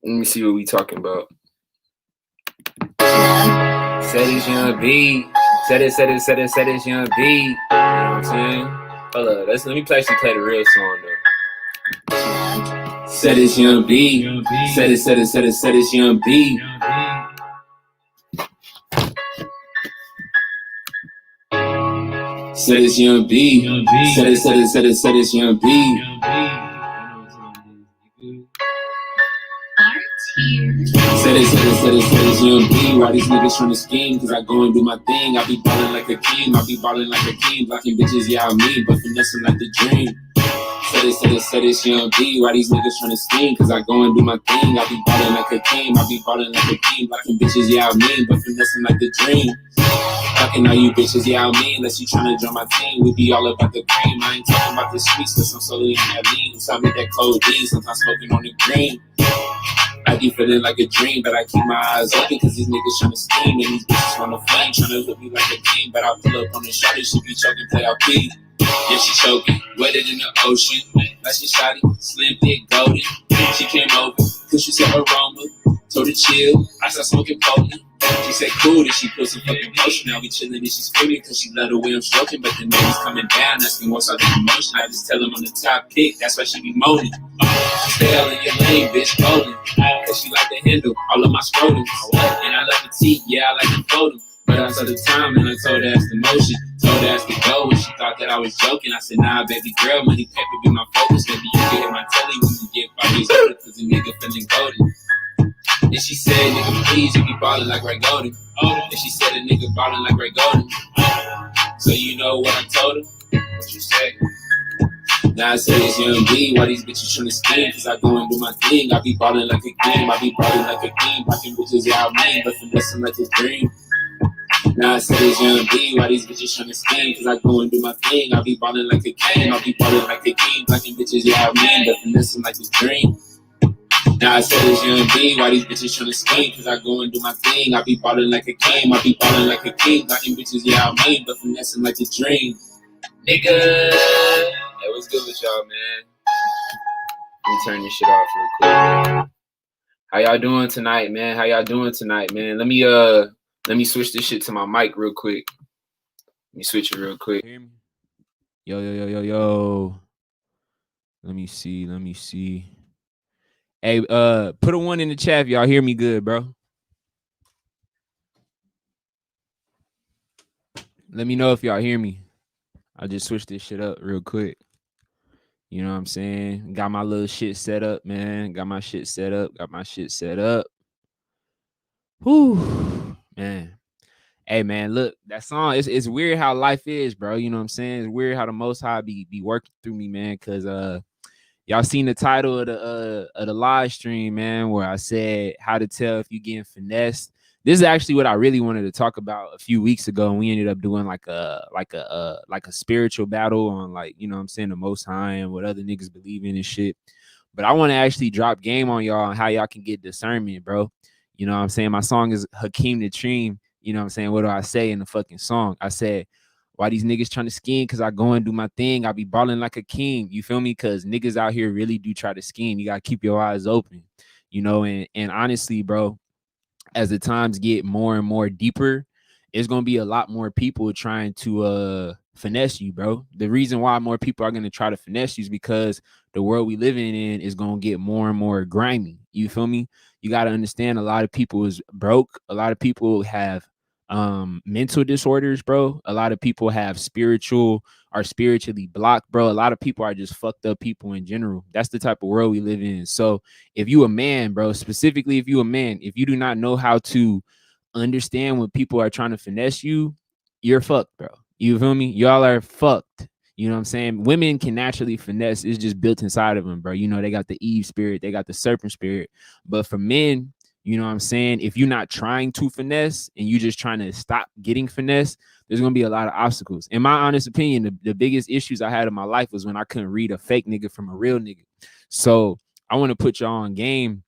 Let me see what we talking about. Said it's young B. Said it, it's young B. You know what I'm saying? Hold up, let me actually play the real song though. Said it's young B. Said it's young B. Said it's young B. Said it's young B. Said it's young B. Why these niggas tryna scheme? Cause I go and do my thing. I be ballin' like a king. I be ballin' like a king. Blocking bitches, yeah, I mean, but finessing like the dream. Said it's young B. Why these niggas tryna scheme? Cause I go and do my thing. I be ballin' like a king. I be ballin' like a king. Blocking bitches, yeah, I mean, but finessing like the dream. Fucking all you bitches, yeah, I mean, unless you tryna join my team, we be all about the cream. I ain't talking about the sweets, cause I'm solely on that lean. So I make that cold D, sometimes smoking on the green. I be feeling like a dream, but I keep my eyes open, cause these niggas tryna scheme, and these bitches wanna flame, tryna look me like a king, but I pull up on the shawty, she be choking, play out P. Yeah, she choking, wetter than the ocean, like she shotty, slim, thick, golden. She came over, cause she said aroma, told her chill, I started smoking potent. She said cool, then she put some fucking motion. Now we chillin' and she screaming cause she love the way I'm stroking. But the niggas coming down, asking what's all the emotion. I just tell them I'm the top pick, that's why she be moaning. Stay out in your lane, bitch, golden. Cause she like to handle all of my scrotums. And I love the teeth, yeah, I like to fold them. But I saw the time and I told her that's the motion. Told her that's the go and she thought that I was joking. I said, nah, baby girl, money paper be my focus. Maybe you can hit my telly when you get 5 years older cause the nigga feeling golden. And she said, nigga, please, you be ballin' like Ray Golden. And she said, a nigga ballin' like Ray Golden. So you know what I told her? What you say? Now I say it's young B, why these bitches tryna scheme? Cause I go and do my thing, I be ballin' like a king, I be ballin' like a king, blocking bitches, yeah, I mean, but finessing like a dream. Now I say it's young B, why these bitches tryna scheme? Cause I go and do my thing, I be ballin' like a king, I be ballin' like a king, blocking bitches, yeah, I mean, but finessing like a dream. Now I said it's young B, why these bitches tryna scheme? Cause I go and do my thing, I be ballin' like a king, I be ballin' like a king, blocking bitches, yeah, I mean, but finessing like a dream. Nigga! Hey, what's good with y'all, man? Let me turn this shit off real quick. How y'all doing tonight, man? How y'all doing tonight, man? Let me switch this shit to my mic real quick. Let me switch it real quick. Hear me? Yo. Let me see. Hey, put a 1 in the chat if y'all hear me good, bro. Let me know if y'all hear me. I just switched this shit up real quick. You know what I'm saying? Got my little shit set up, man. Got my shit set up. Whew, man. Hey, man, look, that song, it's weird how life is, bro. You know what I'm saying? It's weird how the Most High be working through me, man, because y'all seen the title of the live stream, man, where I said how to tell if you getting finessed. This is actually what I really wanted to talk about a few weeks ago, and we ended up doing like a spiritual battle on, like, you know what I'm saying, the Most High and what other niggas believe in and shit. But I want to actually drop game on y'all on how y'all can get discernment, bro. You know what I'm saying? My song is Hakeem the Dream. You know what I'm saying? What do I say in the fucking song? I said, why these niggas trying to scheme? Cause I go and do my thing. I be balling like a king. You feel me? Cause niggas out here really do try to scheme. You gotta keep your eyes open, you know. And honestly, bro, as the times get more and more deeper, it's gonna be a lot more people trying to finesse you, bro. The reason why more people are gonna try to finesse you is because the world we living in is gonna get more and more grimy. You feel me? You gotta understand a lot of people is broke. A lot of people have mental disorders, bro. A lot of people have spiritually blocked, bro. A lot of people are just fucked up people in general. That's the type of world we live in. So if you a man, bro, specifically if you a man, if you do not know how to understand when people are trying to finesse you, you're fucked, bro. You feel me? Y'all are fucked. You know what I'm saying? Women can naturally finesse. It's just built inside of them, bro. You know, they got the Eve spirit, they got the serpent spirit. But for men, you know what I'm saying? If you're not trying to finesse and you just trying to stop getting finesse, there's going to be a lot of obstacles. In my honest opinion, the biggest issues I had in my life was when I couldn't read a fake nigga from a real nigga. So I want to put y'all on game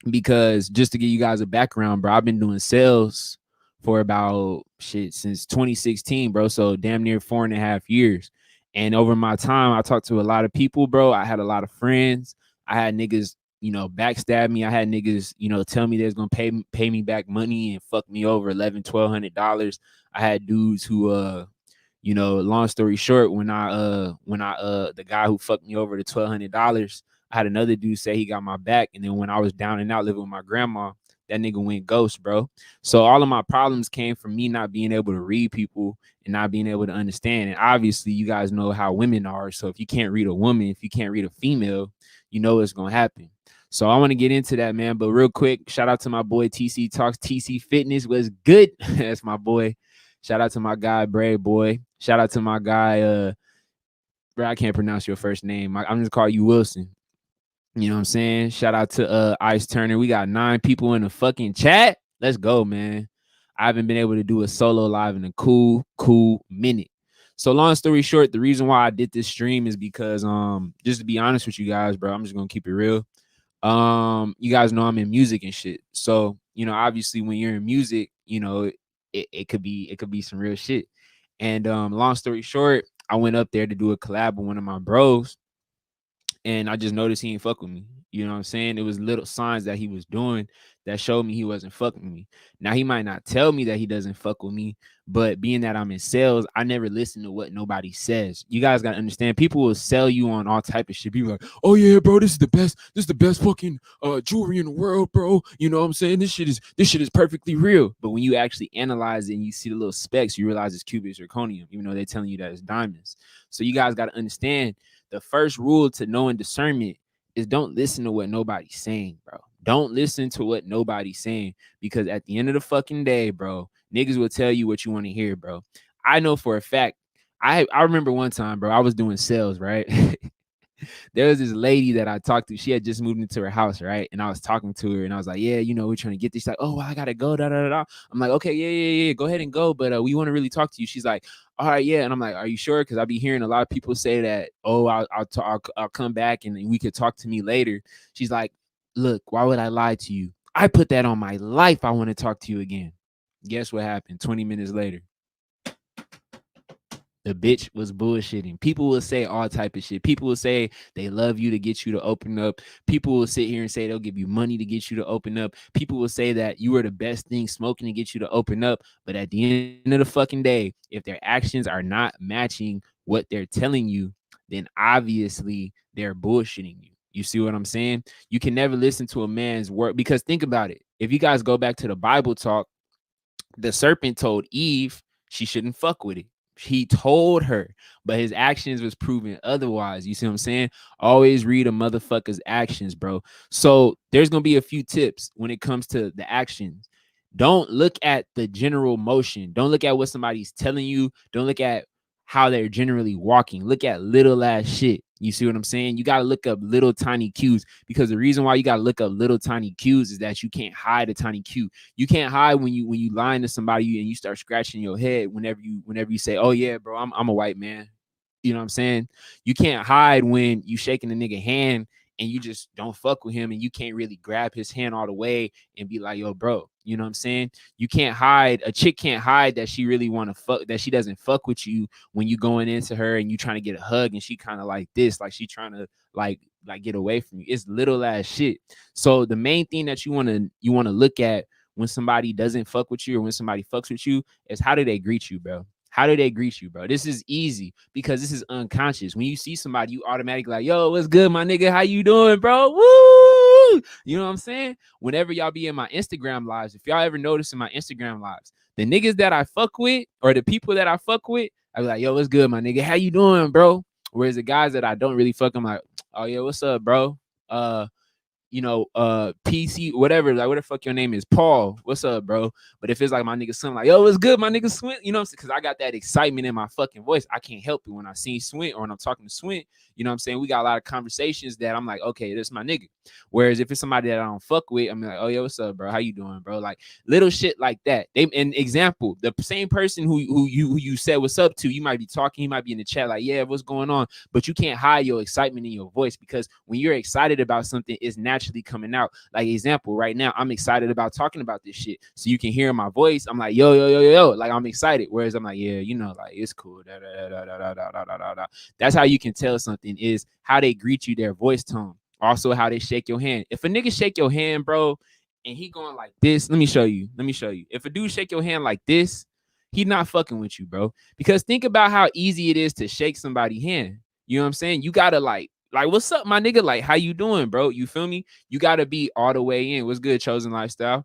because just to give you guys a background, bro, I've been doing sales for about since 2016, bro. So damn near 4.5 years. And over my time, I talked to a lot of people, bro. I had a lot of friends. I had niggas backstab me. I had niggas, tell me they was gonna pay me back money and fuck me over $1,100-$1,200. I had dudes who long story short, when I the guy who fucked me over the $1,200, I had another dude say he got my back. And then when I was down and out living with my grandma, that nigga went ghost, bro. So all of my problems came from me not being able to read people and not being able to understand. And obviously, you guys know how women are. So if you can't read a woman, if you can't read a female, you know what's gonna happen. So I want to get into that, man. But real quick, shout out to my boy TC Talks. TC Fitness was good. That's my boy. Shout out to my guy, Brave Boy. Shout out to my guy, bro, I can't pronounce your first name. I'm just call you Wilson. You know what I'm saying? Shout out to Ice Turner. We got 9 people in the fucking chat. Let's go, man. I haven't been able to do a solo live in a cool minute. So long story short, the reason why I did this stream is because just to be honest with you guys, bro, I'm just gonna keep it real. You guys know I'm in music and shit. So, obviously when you're in music, it could be some real shit. And long story short, I went up there to do a collab with one of my bros, and I just noticed he ain't fuck with me. You know what I'm saying? It was little signs that he was doing that showed me he wasn't fucking with me. Now, he might not tell me that he doesn't fuck with me, but being that I'm in sales, I never listen to what nobody says. You guys got to understand, people will sell you on all type of shit. People like, oh yeah, bro, this is the best fucking jewelry in the world, bro. You know what I'm saying? This shit is perfectly real. But when you actually analyze it and you see the little specs, you realize it's cubic zirconium, even though they're telling you that it's diamonds. So you guys got to understand, the first rule to knowing discernment is don't listen to what nobody's saying, bro. Don't listen to what nobody's saying, because at the end of the fucking day, bro, niggas will tell you what you want to hear, bro. I know for a fact. I remember one time, bro, I was doing sales, right? There was this lady that I talked to. She had just moved into her house, right? And I was talking to her, and I was like, yeah, we're trying to get this. She's like, oh, well, I gotta go, da da da. I'm like, okay, yeah, go ahead and go, but we want to really talk to you. She's like, all right, yeah. And I'm like, are you sure? Because I be hearing a lot of people say that, oh, I'll come back and we could talk to me later. She's like, look, why would I lie to you? I put that on my life. I want to talk to you again. Guess what happened? 20 minutes later, the bitch was bullshitting. People will say all type of shit. People will say they love you to get you to open up. People will sit here and say they'll give you money to get you to open up. People will say that you are the best thing smoking to get you to open up. But at the end of the fucking day, if their actions are not matching what they're telling you, then obviously they're bullshitting you. You see what I'm saying? You can never listen to a man's word, because think about it. If you guys go back to the Bible talk, the serpent told Eve she shouldn't fuck with it. He told her, but his actions was proven otherwise. You see what I'm saying? Always read a motherfucker's actions, bro. So there's gonna be a few tips when it comes to the actions. Don't look at the general motion. Don't look at what somebody's telling you. Don't look at how they're generally walking. Look at little ass shit. You see what I'm saying? You got to look up little tiny cues, because the reason why you got to look up little tiny cues is that you can't hide a tiny cue. You can't hide when you lying to somebody and you start scratching your head whenever you say, oh yeah, bro, I'm a white man. You know what I'm saying? You can't hide when you shaking a nigga hand and you just don't fuck with him and you can't really grab his hand all the way and be like, yo, bro, you know what I'm saying? You can't hide. A chick can't hide that she really want to fuck, that she doesn't fuck with you when you going into her and you trying to get a hug and she kind of like this, like she trying to like get away from you. It's little ass shit. So the main thing that you want to look at when somebody doesn't fuck with you or when somebody fucks with you is, how do they greet you, bro? How do they greet you, bro? This is easy because this is unconscious. When you see somebody, you automatically like, yo, what's good, my nigga? How you doing, bro? Woo! You know what I'm saying? Whenever y'all be in my Instagram lives, if y'all ever notice in my Instagram lives, the niggas that I fuck with or the people that I fuck with, I be like, yo, what's good, my nigga? How you doing, bro? Whereas the guys that I don't really fuck, I'm like, oh, yeah, what's up, bro? PC, whatever, like what the fuck your name is, Paul, what's up, bro? But if it's like my nigga Swint, like, yo, what's good, my nigga Swint, you know what I'm saying? Because I got that excitement in my fucking voice. I can't help it when I see Swint or when I'm talking to Swint, you know what I'm saying? We got a lot of conversations that I'm like, okay, this is my nigga. Whereas if it's somebody that I don't fuck with, I'm like, oh, yo, what's up, bro? How you doing, bro? Like little shit like that. An example, the same person who you said what's up to, you might be talking, he might be in the chat like, yeah, what's going on? But you can't hide your excitement in your voice, because when you're excited about something, it's naturally coming out. Like example, right now, I'm excited about talking about this shit. So you can hear my voice. I'm like, yo, like I'm excited. Whereas I'm like, yeah, like it's cool. That's how you can tell something is how they greet you, their voice tone. Also, how they shake your hand. If a nigga shake your hand, bro, and he going like this, let me show you. Let me show you. If a dude shake your hand like this, he not fucking with you, bro. Because think about how easy it is to shake somebody's hand. You know what I'm saying? You gotta like, what's up, my nigga? Like, how you doing, bro? You feel me? You gotta be all the way in. What's good, Chosen Lifestyle?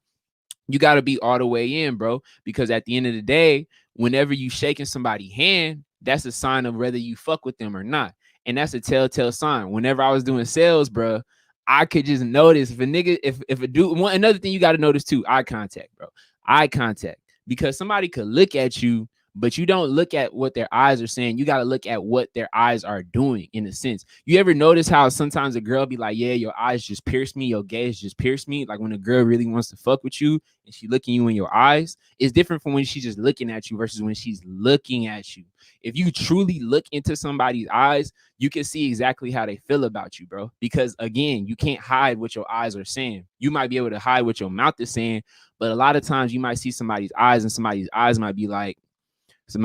You gotta be all the way in, bro. Because at the end of the day, whenever you shaking somebody's hand, that's a sign of whether you fuck with them or not. And that's a telltale sign. Whenever I was doing sales, bro, I could just notice if a nigga, if a dude, another thing you got to notice too, eye contact, bro. Eye contact. Because somebody could look at you, but you don't look at what their eyes are saying. You got to look at what their eyes are doing in a sense. You ever notice how sometimes a girl be like, yeah, your eyes just pierce me, your gaze just pierce me? Like when a girl really wants to fuck with you and she looking you in your eyes, it's different from when she's just looking at you versus when she's looking at you. If you truly look into somebody's eyes, you can see exactly how they feel about you, bro. Because again, you can't hide what your eyes are saying. You might be able to hide what your mouth is saying, but a lot of times you might see somebody's eyes and somebody's eyes might be like, you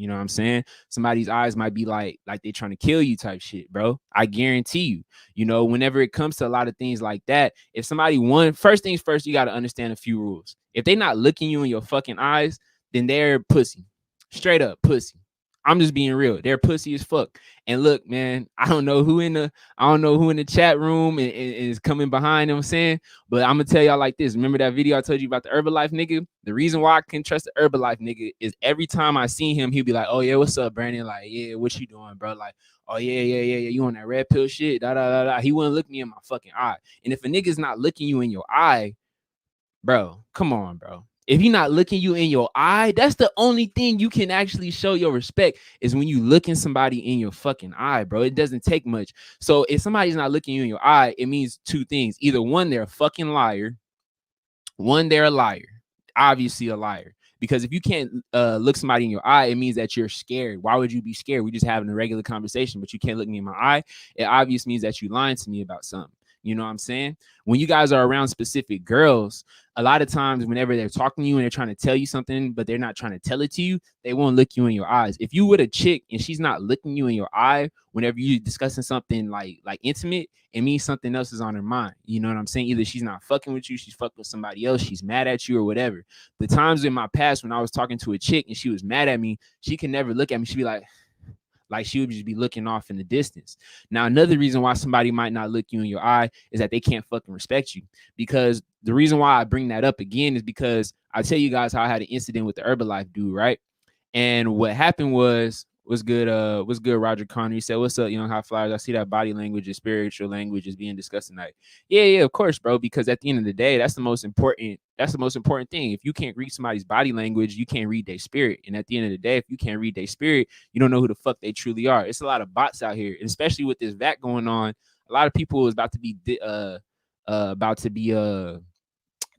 know what I'm saying? Somebody's eyes might be like they trying to kill you type shit, bro. I guarantee you. You know, whenever it comes to a lot of things like that, if somebody first things first, you got to understand a few rules. If they not looking you in your fucking eyes, then they're pussy. Straight up pussy. I'm just being real. They're pussy as fuck. And look, man, I don't know who in the chat room is coming behind, you know what I'm saying? But I'm gonna tell y'all like this. Remember that video I told you about the Herbalife nigga? The reason why I can trust the Herbalife nigga is every time I see him, he'll be like, oh yeah, what's up, Brandon? Like, yeah, what you doing, bro? Like, oh yeah, you on that red pill shit? Da da da da. He wouldn't look me in my fucking eye. And if a nigga's not looking you in your eye, bro, come on, bro. If he's not looking you in your eye, that's the only thing you can actually show your respect is when you look in somebody in your fucking eye, bro. It doesn't take much. So if somebody's not looking you in your eye, it means two things. Either one, they're a fucking liar. One, they're a liar. Obviously a liar. Because if you can't look somebody in your eye, it means that you're scared. Why would you be scared? We're just having a regular conversation, but you can't look me in my eye. It obviously means that you lying to me about something. You know what I'm saying? When you guys are around specific girls, a lot of times whenever they're talking to you and they're trying to tell you something, but they're not trying to tell it to you, they won't look you in your eyes. If you with a chick and she's not looking you in your eye, whenever you're discussing something like intimate, it means something else is on her mind. You know what I'm saying? Either she's not fucking with you, she's fucking with somebody else, she's mad at you or whatever. The times in my past when I was talking to a chick and she was mad at me, she can never look at me. She'd be like she would just be looking off in the distance. Now, another reason why somebody might not look you in your eye is that they can't fucking respect you. Because the reason why I bring that up again is because I tell you guys how I had an incident with the Herbalife dude, right? And what happened was good, Roger Connor. He said, what's up, young hot flyers? I see that body language and spiritual language is being discussed tonight. Yeah, of course, bro. Because at the end of the day, that's the most important thing. If you can't read somebody's body language, you can't read their spirit. And at the end of the day, if you can't read their spirit, you don't know who the fuck they truly are. It's a lot of bots out here, and especially with this vac going on. A lot of people is about to be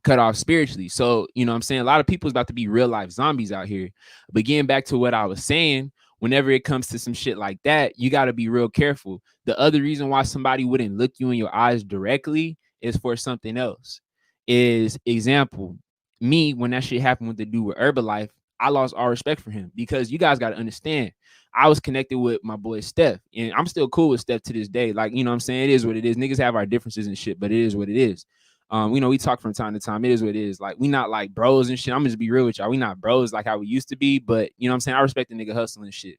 cut off spiritually. So, you know what I'm saying? A lot of people is about to be real life zombies out here. But getting back to what I was saying, whenever it comes to some shit like that, you got to be real careful. The other reason why somebody wouldn't look you in your eyes directly is for something else. Is example, me, when that shit happened with the dude with Herbalife, I lost all respect for him because you guys got to understand, I was connected with my boy Steph, and I'm still cool with Steph to this day. Like, you know what I'm saying? It is what it is. Niggas have our differences and shit, but it is what it is. You know, we talk from time to time. It is what it is. Like, we not like bros and shit. I'm just be real with y'all. We not bros like how we used to be, but you know what I'm saying? I respect the nigga hustling and shit.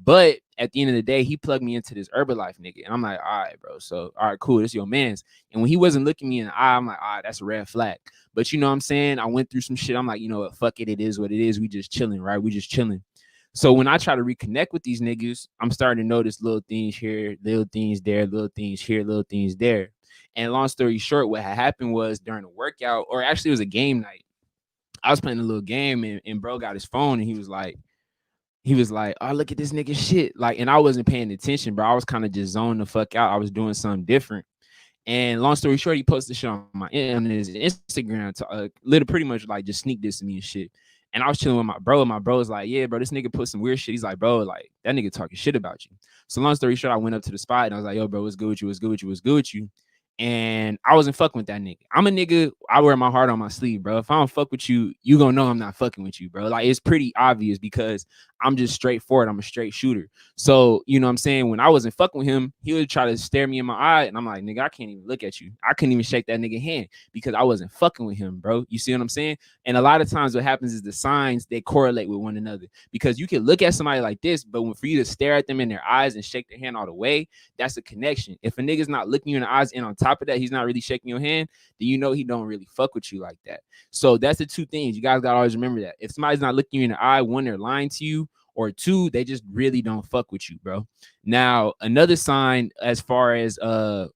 But at the end of the day, he plugged me into this Herbalife nigga. And I'm like, all right, bro. So, all right, cool. This your man's. And when he wasn't looking me in the eye, I'm like, all right, that's a red flag. But you know what I'm saying? I went through some shit. I'm like, you know what? Fuck it. It is what it is. We just chilling, right? We just chilling. So when I try to reconnect with these niggas, I'm starting to notice little things here, little things there, little things here, little things there. And long story short, what had happened was during a workout, or actually it was a game night. I was playing a little game and bro got his phone and he was like, oh, look at this nigga shit. Like, and I wasn't paying attention, bro. I was kind of just zoning the fuck out. I was doing something different. And long story short, he posted shit on his Instagram to literally pretty much like just sneak dissing me and shit. And I was chilling with my bro. And my bro was like, yeah, bro, this nigga put some weird shit. He's like, bro, like that nigga talking shit about you. So long story short, I went up to the spot and I was like, yo, bro, what's good with you? What's good with you? What's good with you? and I wasn't fucking with that nigga. I'm a nigga, I wear my heart on my sleeve, bro. If I don't fuck with you, you gonna know I'm not fucking with you, bro. Like, it's pretty obvious because I'm just straightforward. I'm a straight shooter. So, you know what I'm saying? When I wasn't fucking with him, he would try to stare me in my eye, and I'm like, nigga, I can't even look at you. I couldn't even shake that nigga hand because I wasn't fucking with him, bro. You see what I'm saying? And a lot of times what happens is the signs, they correlate with one another, because you can look at somebody like this, but for you to stare at them in their eyes and shake their hand all the way, that's a connection. If a nigga's not looking you in the eyes, and on top of that, he's not really shaking your hand, then you know he don't really fuck with you like that. So that's the two things. You guys gotta always remember that. If somebody's not looking you in the eye, one, they're lying to you, or two, they just really don't fuck with you, bro. Now, another sign as far as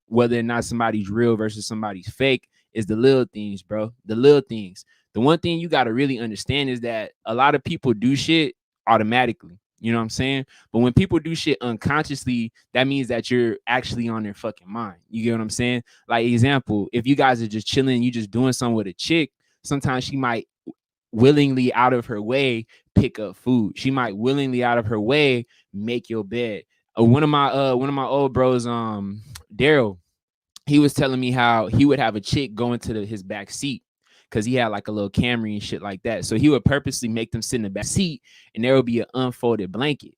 whether or not somebody's real versus somebody's fake is the little things, bro. The little things. The one thing you gotta really understand is that a lot of people do shit automatically. You know what I'm saying? But when people do shit unconsciously, that means that you're actually on their fucking mind. You get what I'm saying? Like, example, if you guys are just chilling, you just doing something with a chick, sometimes she might willingly out of her way pick up food. She might willingly out of her way make your bed. One of my old bros, Daryl, he was telling me how he would have a chick go into his back seat because he had like a little Camry and shit like that. So he would purposely make them sit in the back seat, and there would be an unfolded blanket.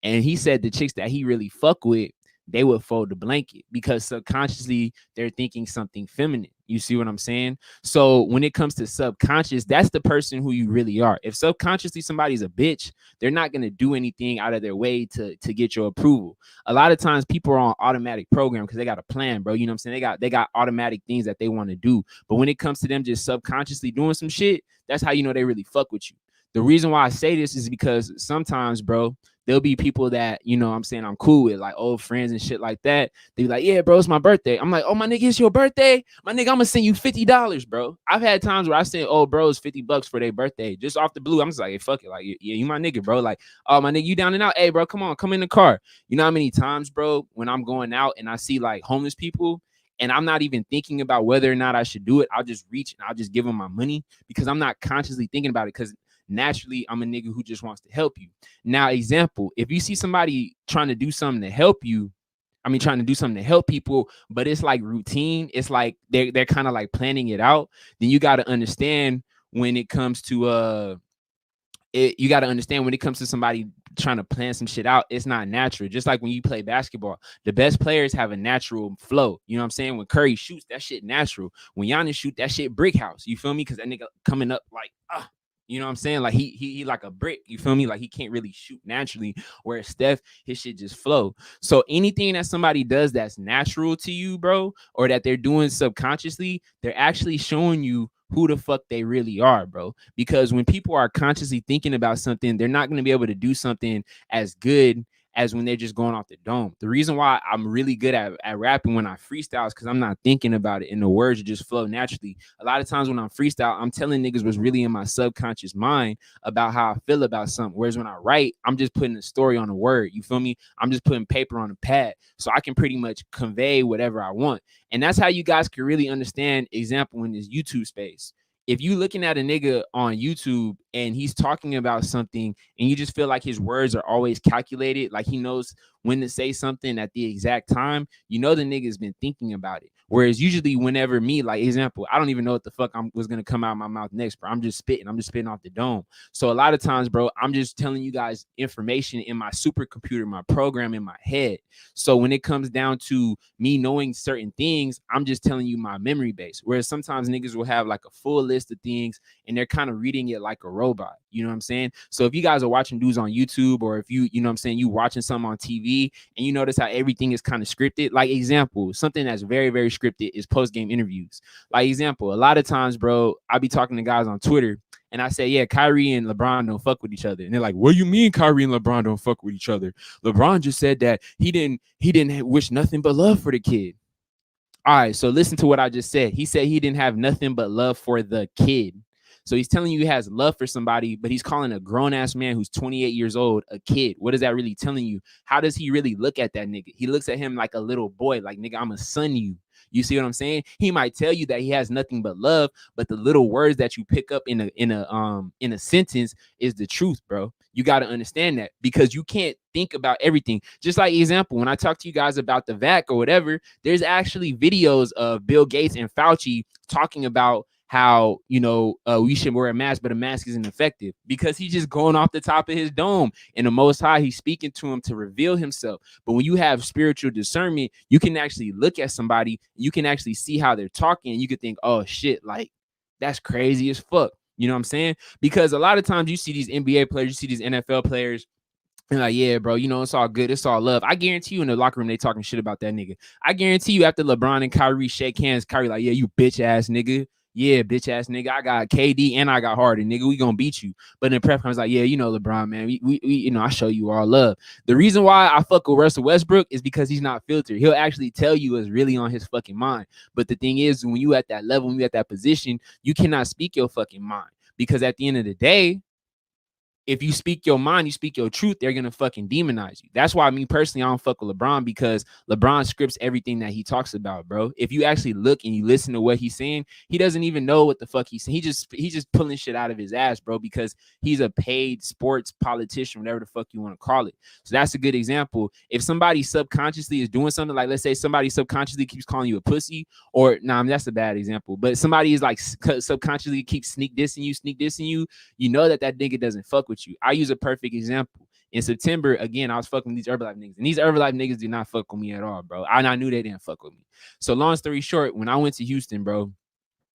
And he said the chicks that he really fuck with, they would fold the blanket because subconsciously they're thinking something feminine. You see what I'm saying? So when it comes to subconscious, that's the person who you really are. If subconsciously somebody's a bitch, they're not going to do anything out of their way to get your approval. A lot of times people are on automatic program because they got a plan, bro. You know what I'm saying? They got automatic things that they want to do. But when it comes to them just subconsciously doing some shit, that's how you know they really fuck with you. The reason why I say this is because sometimes, bro, there'll be people that, you know what I'm saying, I'm cool with, like old friends and shit like that. They be like, yeah, bro, it's my birthday. I'm like, oh, my nigga, it's your birthday? My nigga, I'm gonna send you $50, bro. I've had times where I send old bros $50 for their birthday, just off the blue. I'm just like, hey, fuck it. Like, yeah, you my nigga, bro. Like, oh, my nigga, you down and out? Hey, bro, come on, come in the car. You know how many times, bro, when I'm going out and I see like homeless people, and I'm not even thinking about whether or not I should do it, I'll just reach and I'll just give them my money because I'm not consciously thinking about it, because naturally I'm a nigga who just wants to help you. Now, example, if you see somebody trying to do something to help you, trying to do something to help people, but it's like routine, it's like they're kind of like planning it out, then you got to understand when it comes to you got to understand when it comes to somebody trying to plan some shit out, it's not natural. Just like when you play basketball, the best players have a natural flow. You know what I'm saying? When Curry shoots, that shit natural. When Giannis shoot, that shit brick house. You feel me? Because that nigga coming up like, you know what I'm saying? Like he like a brick. You feel me? Like he can't really shoot naturally. Whereas Steph, his shit just flow. So anything that somebody does that's natural to you, bro, or that they're doing subconsciously, they're actually showing you who the fuck they really are, bro. Because when people are consciously thinking about something, they're not going to be able to do something as good as when they're just going off the dome. The reason why I'm really good at rapping when I freestyle is because I'm not thinking about it and the words just flow naturally. A lot of times when I'm freestyle, I'm telling niggas what's really in my subconscious mind about how I feel about something. Whereas when I write, I'm just putting a story on a word. You feel me? I'm just putting paper on a pad so I can pretty much convey whatever I want. And that's how you guys can really understand, example, in this YouTube space. If you looking at a nigga on YouTube and he's talking about something and you just feel like his words are always calculated, like he knows when to say something at the exact time, you know the nigga's been thinking about it. Whereas usually whenever me, like example, I don't even know what the fuck was going to come out of my mouth next, bro. I'm just spitting off the dome. So a lot of times, bro, I'm just telling you guys information in my supercomputer, my program in my head. So when it comes down to me knowing certain things, I'm just telling you my memory base. Whereas sometimes niggas will have like a full list of things and they're kind of reading it like a robot. You know what I'm saying? So if you guys are watching dudes on YouTube, or if you know what I'm saying, you watching something on TV and you notice how everything is kind of scripted, like example, something that's very, very scripted is post-game interviews. Like example, a lot of times, bro, I be talking to guys on Twitter and I say, yeah, Kyrie and LeBron don't fuck with each other. And they're like, what do you mean Kyrie and LeBron don't fuck with each other? LeBron just said that he didn't wish nothing but love for the kid. All right, so listen to what I just said. He said he didn't have nothing but love for the kid. So he's telling you he has love for somebody, but he's calling a grown-ass man who's 28 years old a kid. What is that really telling you? How does he really look at that nigga? He looks at him like a little boy, like, nigga, I'm a son you. You see what I'm saying? He might tell you that he has nothing but love, but the little words that you pick up in a sentence is the truth, bro. You got to understand that, because you can't think about everything. Just like example, when I talk to you guys about the vac or whatever, there's actually videos of Bill Gates and Fauci talking about how, we should wear a mask, but a mask isn't effective, because he's just going off the top of his dome. And the Most High, he's speaking to him to reveal himself. But when you have spiritual discernment, you can actually look at somebody, you can actually see how they're talking, and you can think, oh shit, like that's crazy as fuck. You know what I'm saying? Because a lot of times you see these NBA players, you see these NFL players, and like, yeah, bro, it's all good. It's all love. I guarantee you in the locker room, they talking shit about that nigga. I guarantee you after LeBron and Kyrie shake hands, Kyrie like, yeah, you bitch ass nigga. Yeah, bitch ass nigga. I got KD and I got Harden, nigga. We gonna beat you. But in prep comes like, yeah, LeBron, man. We I show you all love. The reason why I fuck with Russell Westbrook is because he's not filtered. He'll actually tell you what's really on his fucking mind. But the thing is, when you at that level, when you at that position, you cannot speak your fucking mind, because at the end of the day, if you speak your mind, you speak your truth, they're gonna fucking demonize you. That's why me personally, I don't fuck with LeBron, because LeBron scripts everything that he talks about, bro. If you actually look and you listen to what he's saying, he doesn't even know what the fuck he's saying. He's just pulling shit out of his ass, bro, because he's a paid sports politician, whatever the fuck you want to call it. So that's a good example. If somebody subconsciously is doing something, like let's say somebody subconsciously keeps calling you a pussy, or nah, I mean, that's a bad example, but somebody is like subconsciously keeps sneak dissing you, you know that nigga doesn't fuck with you. I use a perfect example. In September, again, I was fucking with these Herbalife niggas, and these Herbalife niggas did not fuck with me at all, bro. And I knew they didn't fuck with me. So long story short, when I went to Houston, bro,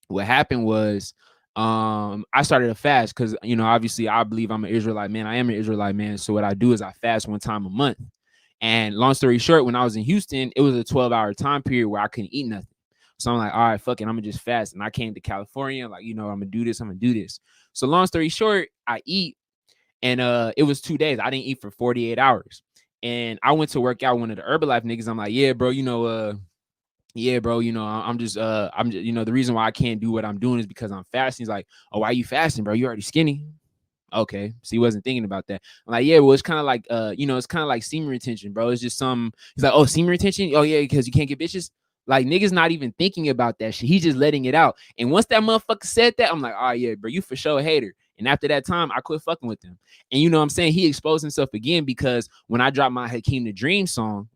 what happened was I started a fast, because obviously I believe I'm an Israelite man. I am an Israelite man. So what I do is I fast one time a month. And long story short, when I was in Houston, it was a 12-hour time period where I couldn't eat nothing. So I'm like, all right, fuck it, I'm gonna just fast. And I came to California, like, I'm gonna do this. So long story short, I eat. And it was 2 days. I didn't eat for 48 hours. And I went to work out one of the Herbalife niggas. I'm like, yeah, bro, the reason why I can't do what I'm doing is because I'm fasting. He's like, oh, why are you fasting, bro? You already skinny. Okay. So he wasn't thinking about that. I'm like, yeah, well, it's kind of like, it's kind of like semen retention, bro. It's just some, he's like, oh, semen retention? Oh, yeah, because you can't get bitches. Like, niggas not even thinking about that shit. He's just letting it out. And once that motherfucker said that, I'm like, oh, yeah, bro, you for sure a hater. And after that time, I quit fucking with him. And you know what I'm saying? He exposed himself again, because when I dropped my Hakeem the Dream song,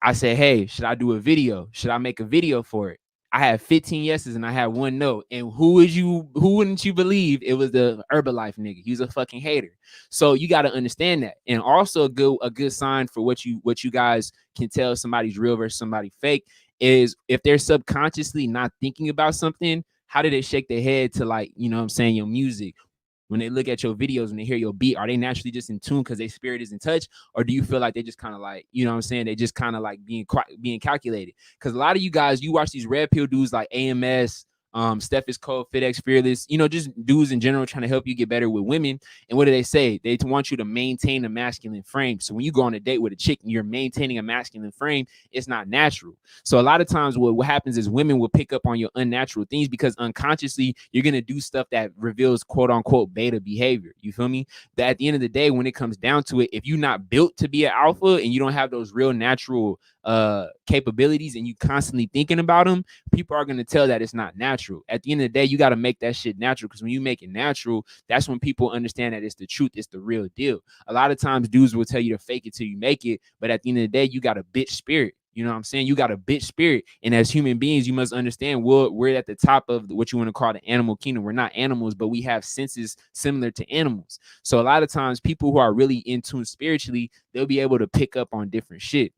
I said, hey, should I do a video? Should I make a video for it? I had 15 yeses and I had one no. And who wouldn't you believe? It was the Herbalife nigga. He was a fucking hater. So you got to understand that. And also a good sign for what you guys can tell somebody's real versus somebody fake is if they're subconsciously not thinking about something, how do they shake their head to, like, your music? When they look at your videos, when they hear your beat, are they naturally just in tune because their spirit is in touch? Or do you feel like they just kind of like, they just kind of like being calculated? Because a lot of you guys, you watch these red pill dudes like AMS, Steph is cold, FitX, Fearless, just dudes in general trying to help you get better with women. And what do they say? They want you to maintain a masculine frame. So when you go on a date with a chick and you're maintaining a masculine frame, it's not natural. So a lot of times what happens is women will pick up on your unnatural things, because unconsciously you're going to do stuff that reveals quote unquote beta behavior. You feel me? That at the end of the day, when it comes down to it, if you're not built to be an alpha and you don't have those real natural capabilities and you constantly thinking about them, people are going to tell that it's not natural. At the end of the day, you got to make that shit natural, because when you make it natural, that's when people understand that it's the truth, it's the real deal. A lot of times dudes will tell you to fake it till you make it, but at the end of the day, you got a bitch spirit. You know what I'm saying? You got a bitch spirit. And as human beings, you must understand we're at the top of what you want to call the animal kingdom. We're not animals, but we have senses similar to animals. So a lot of times people who are really in tune spiritually, they'll be able to pick up on different shit.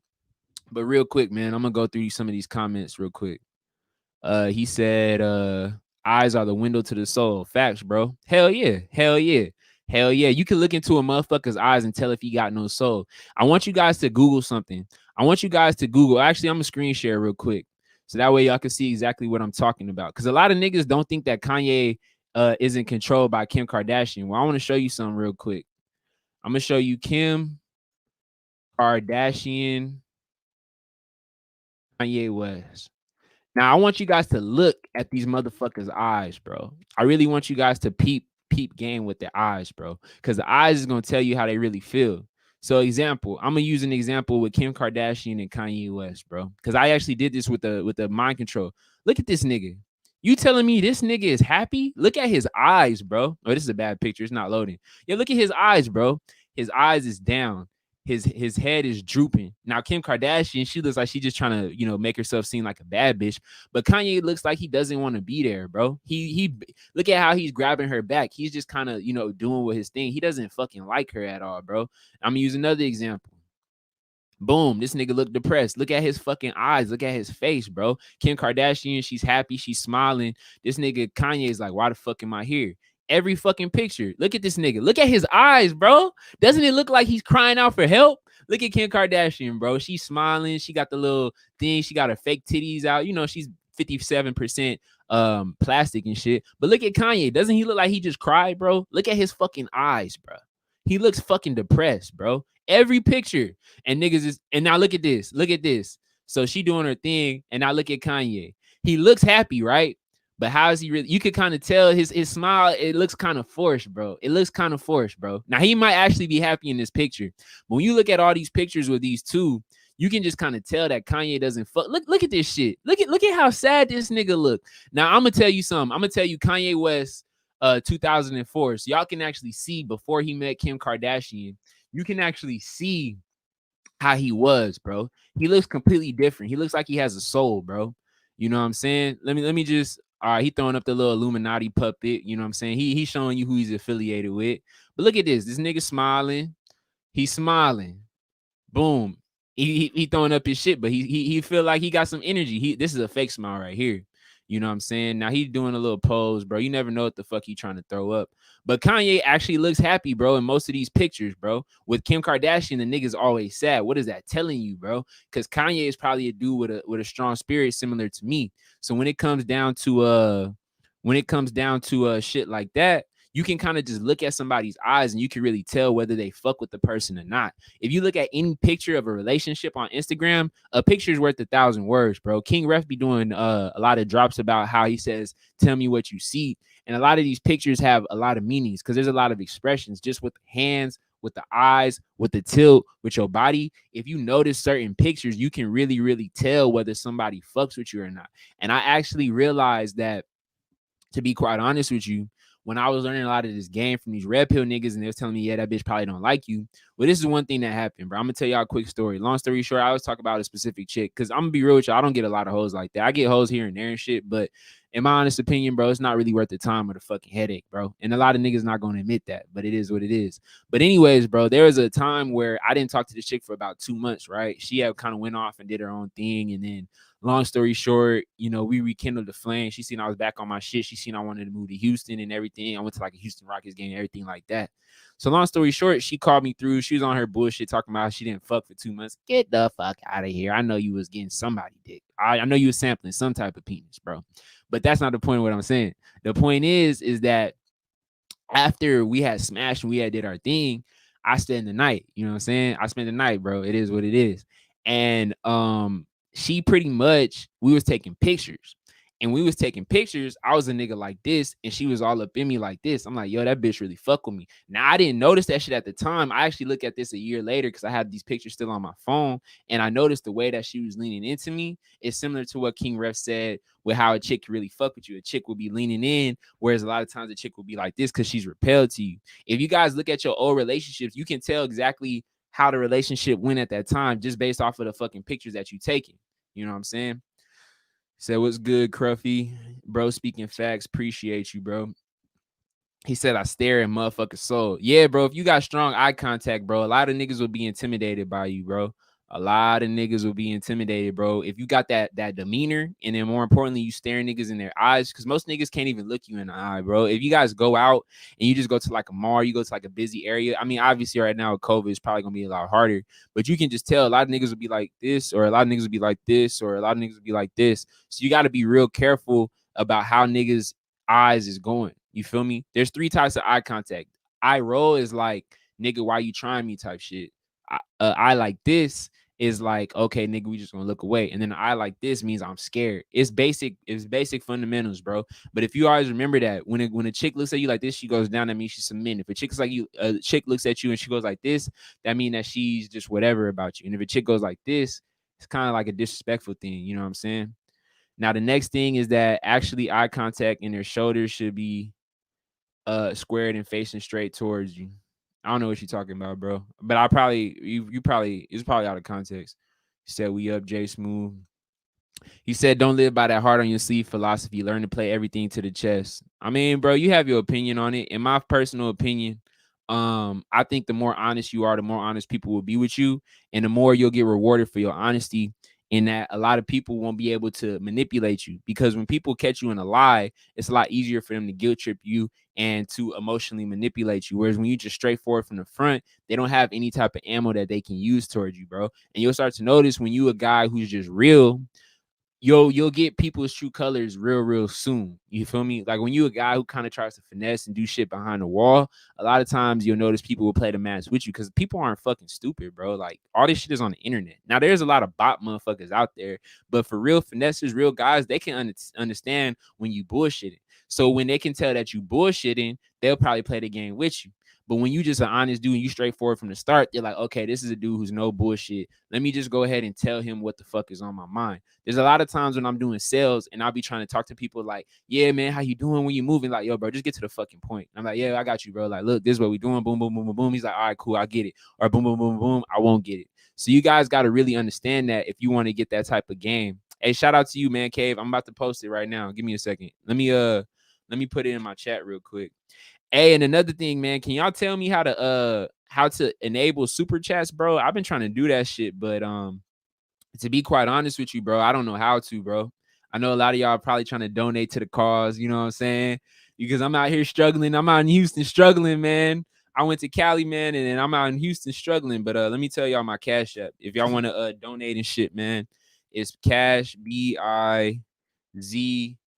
But real quick, man, I'm gonna go through some of these comments real quick. He said, eyes are the window to the soul. Facts, bro. Hell yeah. Hell yeah. Hell yeah. You can look into a motherfucker's eyes and tell if he got no soul. I want you guys to Google something. Actually, I'm gonna screen share real quick, so that way y'all can see exactly what I'm talking about. Because a lot of niggas don't think that Kanye isn't controlled by Kim Kardashian. Well, I want to show you something real quick. I'm gonna show you Kim Kardashian, Kanye West. Now I want you guys to look at these motherfuckers' eyes, bro. I really want you guys to peep game with their eyes, bro. Because the eyes is gonna tell you how they really feel. So example, I'm gonna use an example with Kim Kardashian and Kanye West, bro. Because I actually did this with the mind control. Look at this nigga. You telling me this nigga is happy? Look at his eyes, bro. Oh, this is a bad picture. It's not loading. Yeah, look at his eyes, bro. His eyes is down. His head is drooping. Now Kim Kardashian, she looks like she just trying to, make herself seem like a bad bitch. But Kanye looks like he doesn't want to be there, bro. He look at how he's grabbing her back. He's just kind of, doing with his thing. He doesn't fucking like her at all, bro. I'm gonna use another example. Boom, this nigga look depressed. Look at his fucking eyes. Look at his face, bro. Kim Kardashian, she's happy, she's smiling. This nigga Kanye is like, why the fuck am I here? Every fucking picture. Look at this nigga. Look at his eyes, bro. Doesn't it look like he's crying out for help? Look at Kim Kardashian, bro. She's smiling. She got the little thing. She got her fake titties out. She's 57% plastic and shit. But look at Kanye. Doesn't he look like he just cried, bro? Look at his fucking eyes, bro. He looks fucking depressed, bro. Every picture. And niggas is, and now look at this. Look at this. So she doing her thing, and now look at Kanye. He looks happy, right? But how is he really? You could kind of tell his smile, it looks kind of forced, bro. It looks kind of forced, bro. Now he might actually be happy in this picture. But when you look at all these pictures with these two, you can just kind of tell that Kanye doesn't fuck. Look at this shit. Look at how sad this nigga look. Now I'm gonna tell you something. I'm gonna tell you Kanye West 2004. So y'all can actually see before he met Kim Kardashian, you can actually see how he was, bro. He looks completely different. He looks like he has a soul, bro. You know what I'm saying? Let me just all right, he throwing up the little Illuminati puppet. You know what I'm saying? He's showing you who he's affiliated with. But look at this. This nigga smiling. He's smiling. Boom. He throwing up his shit, but he feel like he got some energy. This is a fake smile right here. You know what I'm saying? Now he's doing a little pose, bro. You never know what the fuck he trying to throw up. But Kanye actually looks happy, bro, in most of these pictures, bro. With Kim Kardashian, the nigga's always sad. What is that telling you, bro? Because Kanye is probably a dude with a strong spirit similar to me. So when it comes down to shit like that, you can kind of just look at somebody's eyes and you can really tell whether they fuck with the person or not. If you look at any picture of a relationship on Instagram, a picture is worth 1,000 words, bro. King Ref be doing a lot of drops about how he says, tell me what you see. And a lot of these pictures have a lot of meanings because there's a lot of expressions just with the hands, with the eyes, with the tilt, with your body. If you notice certain pictures, you can really, really tell whether somebody fucks with you or not. And I actually realized that, to be quite honest with you, when I was learning a lot of this game from these red pill niggas and they was telling me, yeah, that bitch probably don't like you. Well, this is one thing that happened, bro. I'm gonna tell y'all a quick story. Long story short, I always talk about a specific chick because I'm gonna be real with y'all. I don't get a lot of hoes like that. I get hoes here and there and shit, but in my honest opinion, bro, it's not really worth the time or the fucking headache, bro. And a lot of niggas not gonna admit that, but it is what it is. But anyways, bro, there was a time where I didn't talk to this chick for about 2 months, right? She had kind of went off and did her own thing, and then long story short, we rekindled the flame. She seen I was back on my shit. She seen I wanted to move to Houston and everything. I went to like a Houston Rockets game, everything like that. So long story short, she called me through. She was on her bullshit talking about how she didn't fuck for 2 months. Get the fuck out of here. I know you was getting somebody dick. I know you was sampling some type of penis, bro. But that's not the point of what I'm saying. The point is that after we had smashed and we had did our thing, I spent the night. You know what I'm saying? I spent the night, bro. It is what it is. And she pretty much, we was taking pictures. And we was taking pictures. I was a nigga like this, and she was all up in me like this. I'm like, yo, that bitch really fuck with me. Now, I didn't notice that shit at the time. I actually look at this a year later because I had these pictures still on my phone, and I noticed the way that she was leaning into me is similar to what King Ref said with how a chick really fuck with you. A chick will be leaning in, whereas a lot of times a chick will be like this because she's repelled to you. If you guys look at your old relationships, you can tell exactly how the relationship went at that time just based off of the fucking pictures that you taking. You know what I'm saying? Said, what's good, Cruffy? Bro, speaking facts. Appreciate you, bro. He said, I stare at motherfucking soul. Yeah, bro, if you got strong eye contact, bro, a lot of niggas will be intimidated by you, bro. A lot of niggas will be intimidated, bro. If you got that demeanor, and then more importantly, you staring niggas in their eyes, because most niggas can't even look you in the eye, bro. If you guys go out and you just go to like a mall, you go to like a busy area. I mean, obviously right now with COVID, it's probably gonna be a lot harder, but you can just tell a lot of niggas will be like this, or a lot of niggas will be like this, or a lot of niggas will be like this. So you got to be real careful about how niggas' eyes is going. You feel me? There's 3 types of eye contact. Eye roll is like, nigga, why you trying me type shit. I like this is like, okay, nigga, we just gonna look away. And then I like this means I'm scared. It's basic fundamentals, bro. But if you always remember that when a chick looks at you like this, she goes down, that means she's submitting. If a chick is like you, a chick looks at you and she goes like this, that means that she's just whatever about you. And if a chick goes like this, it's kind of like a disrespectful thing, you know what I'm saying? Now the next thing is that actually eye contact and their shoulders should be squared and facing straight towards you. I don't know what you're talking about, bro. But I probably you probably it's probably out of context. He said we up J Smooth. He said, don't live by that hard on your sleeve philosophy. Learn to play everything to the chest. I mean, bro, you have your opinion on it. In my personal opinion, I think the more honest you are, the more honest people will be with you, and the more you'll get rewarded for your honesty. In that a lot of people won't be able to manipulate you, because when people catch you in a lie, it's a lot easier for them to guilt trip you and to emotionally manipulate you. Whereas when you just straightforward from the front, they don't have any type of ammo that they can use towards you, bro. And you'll start to notice when you a guy who's just real, you'll get people's true colors real soon. You feel me? Like when you a guy who kind of tries to finesse and do shit behind the wall, a lot of times you'll notice people will play the match with you, because people aren't fucking stupid, bro. Like all this shit is on the internet. Now there's a lot of bot motherfuckers out there, but for real finessers, real guys, they can understand when you bullshitting. So when they can tell that you bullshitting, they'll probably play the game with you. But when you just an honest dude and you straightforward from the start, they're like, okay, this is a dude who's no bullshit. Let me just go ahead and tell him what the fuck is on my mind. There's a lot of times when I'm doing sales and I'll be trying to talk to people like, yeah, man, how you doing when you moving? Like, yo, bro, just get to the fucking point. I'm like, yeah, I got you, bro. Like, look, this is what we doing. Boom, boom, boom, boom, boom. He's like, all right, cool, I get it. Or boom, boom, boom, boom, I won't get it. So you guys got to really understand that if you want to get that type of game. Hey, shout out to you, man, Cave. I'm about to post it right now. Give me a second. Let me put it in my chat real quick. Hey, and another thing, man, can y'all tell me how to enable super chats, bro? I've been trying to do that shit, but to be quite honest with you, bro, I don't know how to, bro. I know a lot of y'all are probably trying to donate to the cause, you know what I'm saying? Because I'm out here struggling. I'm out in Houston struggling, man. I went to Cali, man, and then I'm out in Houston struggling. But let me tell y'all my cash app. If y'all want to donate and shit, man, it's cash BIZ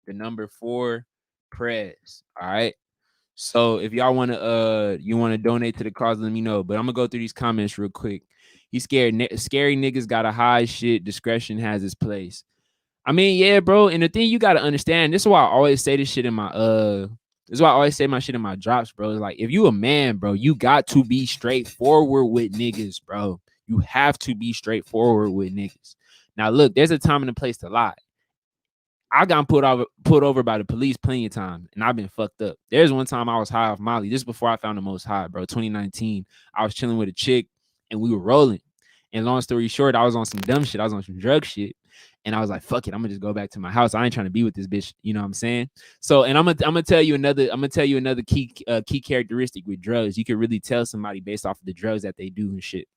the number 4 press. All right. So if y'all want to you want to donate to the cause, let me know. But I'm gonna go through these comments real quick. He's scared. Scary niggas gotta hide shit. Discretion has its place. I mean, yeah, bro. And the thing you gotta understand, this is why I always say this shit in my this is why I always say my shit in my drops, bro. It's like if you a man, bro, you got to be straightforward with niggas, bro. You have to be straightforward with niggas. Now, look, there's a time and a place to lie. I got put over by the police plenty of times, and I've been fucked up. There's one time I was high off Molly. This is before I found the most high, bro. 2019. I was chilling with a chick, and we were rolling. And long story short, I was on some dumb shit. I was on some drug shit, and I was like, "Fuck it, I'm gonna just go back to my house. I ain't trying to be with this bitch." You know what I'm saying? So, and I'm gonna tell you another key characteristic with drugs. You can really tell somebody based off of the drugs that they do and shit.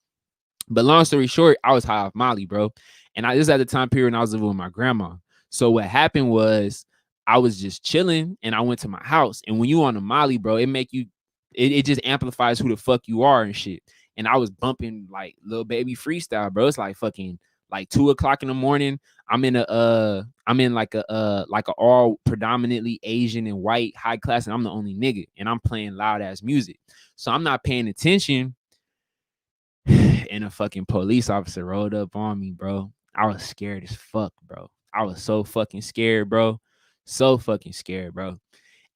But long story short, I was high off Molly, bro. And this is at the time period when I was living with my grandma. So what happened was I was just chilling and I went to my house. And when you on the Molly, bro, it just amplifies who the fuck you are and shit. And I was bumping like Lil Baby freestyle, bro. It's like fucking like 2:00 in the morning. I'm in like a all predominantly Asian and white high class, and I'm the only nigga, and I'm playing loud ass music. So I'm not paying attention. And a fucking police officer rolled up on me, bro. I was scared as fuck, bro. I was so fucking scared, bro. So fucking scared, bro.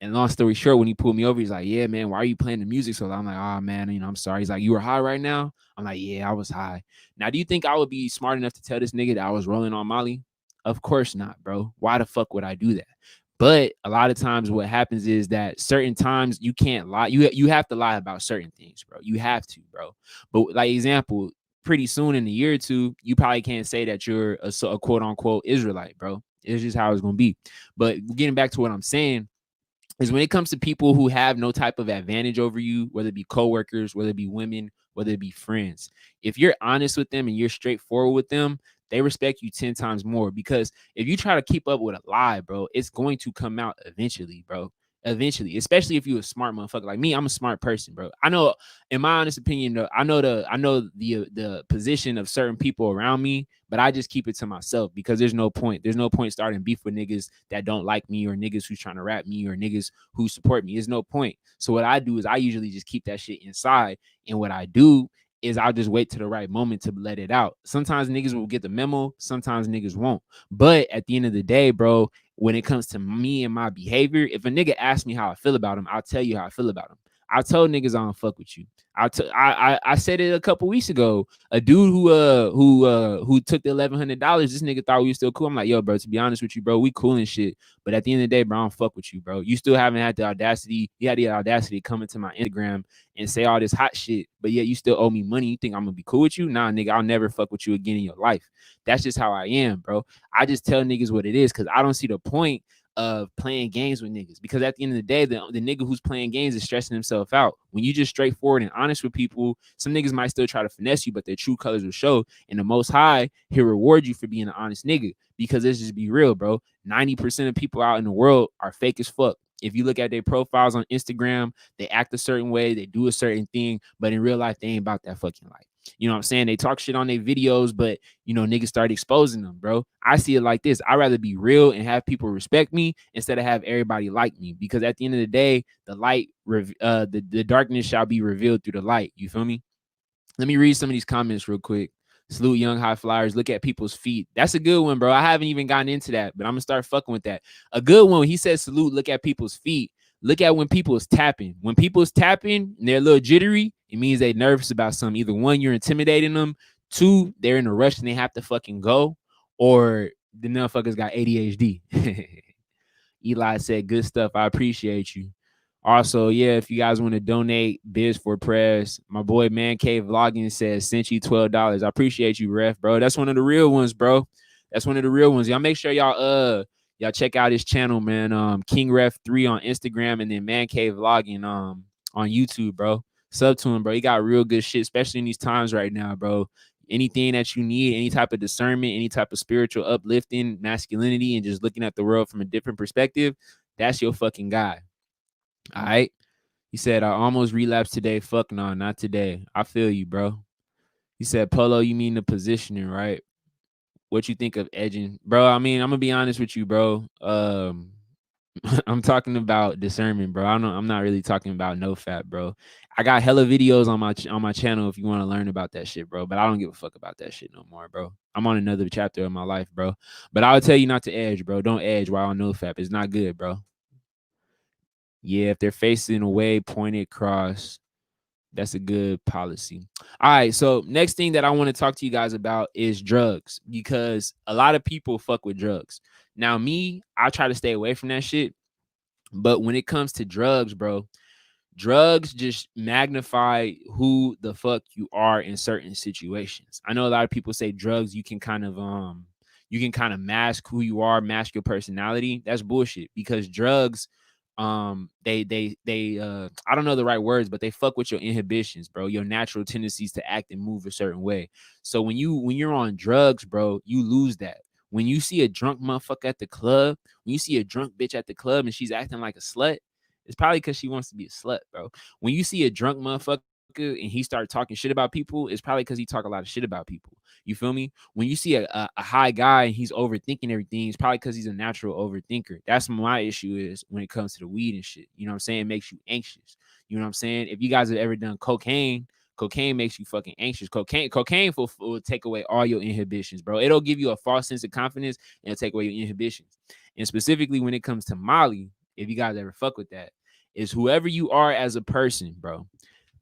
And long story short, when he pulled me over, he's like, yeah, man, why are you playing the music so loud? I'm like, oh, man, I'm sorry. He's like, you were high right now? I'm like, yeah, I was high. Now, do you think I would be smart enough to tell this nigga that I was rolling on Molly? Of course not, bro. Why the fuck would I do that? But a lot of times what happens is that certain times you can't lie. You have to lie about certain things, bro. You have to, bro. But like example, pretty soon in a year or two, you probably can't say that you're a quote unquote Israelite, bro. It's just how it's going to be. But getting back to what I'm saying, is when it comes to people who have no type of advantage over you, whether it be coworkers, whether it be women, whether it be friends, if you're honest with them and you're straightforward with them, they respect you 10 times more. Because if you try to keep up with a lie, bro, it's going to come out eventually, bro. Eventually, especially if you're a smart motherfucker like me. I'm a smart person, bro. I know, in my honest opinion, though, I know the position of certain people around me, but I just keep it to myself because there's no point. There's no point starting beef with niggas that don't like me or niggas who's trying to rap me or niggas who support me. There's no point. So what I do is I usually just keep that shit inside. And what I do is I'll just wait to the right moment to let it out. Sometimes niggas will get the memo, sometimes niggas won't. But at the end of the day, bro, when it comes to me and my behavior, if a nigga asks me how I feel about him, I'll tell you how I feel about him. I told niggas I don't fuck with you. I said it a couple weeks ago. A dude who took the $1,100, this nigga thought we were still cool. I'm like, yo, bro, to be honest with you, bro, we cool and shit. But at the end of the day, bro, I don't fuck with you, bro. You still haven't had the audacity. You had the audacity to come into my Instagram and say all this hot shit, but yet you still owe me money. You think I'm gonna be cool with you? Nah, nigga, I'll never fuck with you again in your life. That's just how I am, bro. I just tell niggas what it is because I don't see the point of playing games with niggas, because at the end of the day, the nigga who's playing games is stressing himself out. When you just straightforward and honest with people, some niggas might still try to finesse you, but their true colors will show. And the Most High, he'll reward you for being an honest nigga, because let's just be real, bro. 90% of people out in the world are fake as fuck. If you look at their profiles on Instagram, they act a certain way, they do a certain thing, but in real life, they ain't about that fucking life. You know what I'm saying? They talk shit on their videos, but niggas start exposing them, bro. I see it like this. I'd rather be real and have people respect me instead of have everybody like me, because at the end of the day, the darkness shall be revealed through the light. You feel me? Let me read some of these comments real quick. Salute young high flyers. Look at people's feet. That's a good one, bro. I haven't even gotten into that, but I'm gonna start fucking with that. A good one. He says salute. Look at people's feet. Look at when people is tapping. When people is tapping and they're a little jittery, it means they nervous about something. Either one, you're intimidating them. Two, they're in a rush and they have to fucking go. Or the motherfuckers got ADHD. Eli said, good stuff. I appreciate you. Also, yeah, if you guys want to donate biz for prayers, my boy Man Cave Vlogging says sent you $12. I appreciate you, ref, bro. That's one of the real ones, bro. That's one of the real ones. Y'all make sure y'all check out his channel, man. King Ref 3 on Instagram, and then Man Cave Vlogging on YouTube, bro. Sub to him, bro. He got real good shit, especially in these times right now, bro. Anything that you need, any type of discernment, any type of spiritual uplifting, masculinity, and just looking at the world from a different perspective, that's your fucking guy. All right. He said, I almost relapsed today. Fuck no, not today. I feel you, bro. He said, Polo, you mean the positioning, right? What you think of edging? Bro, I mean, I'm going to be honest with you, bro. I'm talking about discernment, bro. I'm not really talking about no fat, bro. I got hella videos on my channel if you want to learn about that shit, bro. But I don't give a fuck about that shit no more, bro. I'm on another chapter of my life, bro. But I would tell you not to edge, bro. Don't edge while on no fap. It's not good, bro. Yeah, if they're facing away, pointed across, that's a good policy. All right, so next thing that I want to talk to you guys about is drugs, because a lot of people fuck with drugs. Now, me, I try to stay away from that shit. But when it comes to drugs, bro, drugs just magnify who the fuck you are in certain situations. I know a lot of people say drugs, you can kind of mask who you are, mask your personality. That's bullshit, because drugs, they I don't know the right words, but they fuck with your inhibitions, bro, your natural tendencies to act and move a certain way. So when you're on drugs, bro, you lose that. When you see a drunk motherfucker at the club, when you see a drunk bitch at the club and she's acting like a slut, it's probably because she wants to be a slut, bro. When you see a drunk motherfucker and he start talking shit about people, it's probably because he talk a lot of shit about people. You feel me? When you see a high guy and he's overthinking everything, it's probably because he's a natural overthinker. That's my issue is when it comes to the weed and shit. You know what I'm saying? It makes you anxious. You know what I'm saying? If you guys have ever done cocaine makes you fucking anxious. Cocaine will take away all your inhibitions, bro. It'll give you a false sense of confidence and it'll take away your inhibitions. And specifically when it comes to Molly, if you guys ever fuck with that, is whoever you are as a person, bro.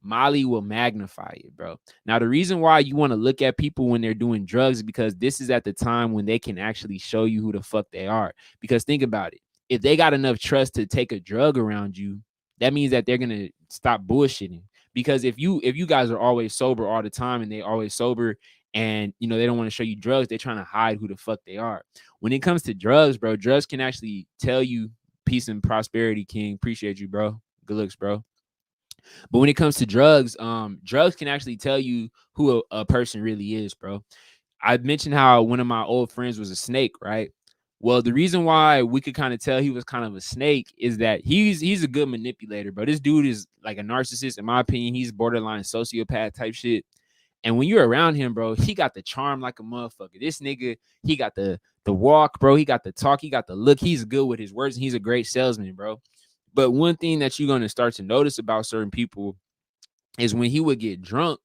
Molly will magnify it, bro. Now, the reason why you want to look at people when they're doing drugs is because this is at the time when they can actually show you who the fuck they are. Because think about it. If they got enough trust to take a drug around you, that means that they're going to stop bullshitting. Because if you guys are always sober all the time and they always sober and, they don't want to show you drugs, they're trying to hide who the fuck they are. When it comes to drugs, bro, drugs can actually tell you peace and prosperity, King. Appreciate you, bro. Good looks, bro. But when it comes to drugs, drugs can actually tell you who a person really is, bro. I mentioned how one of my old friends was a snake, right? Well, the reason why we could kind of tell he was kind of a snake is that he's a good manipulator, bro. This dude is like a narcissist, in my opinion. He's borderline sociopath type shit. And when you're around him, bro, he got the charm like a motherfucker. This nigga, he got the walk, bro. He got the talk. He got the look. He's good with his words, and he's a great salesman, bro. But one thing that you're going to start to notice about certain people is when he would get drunk,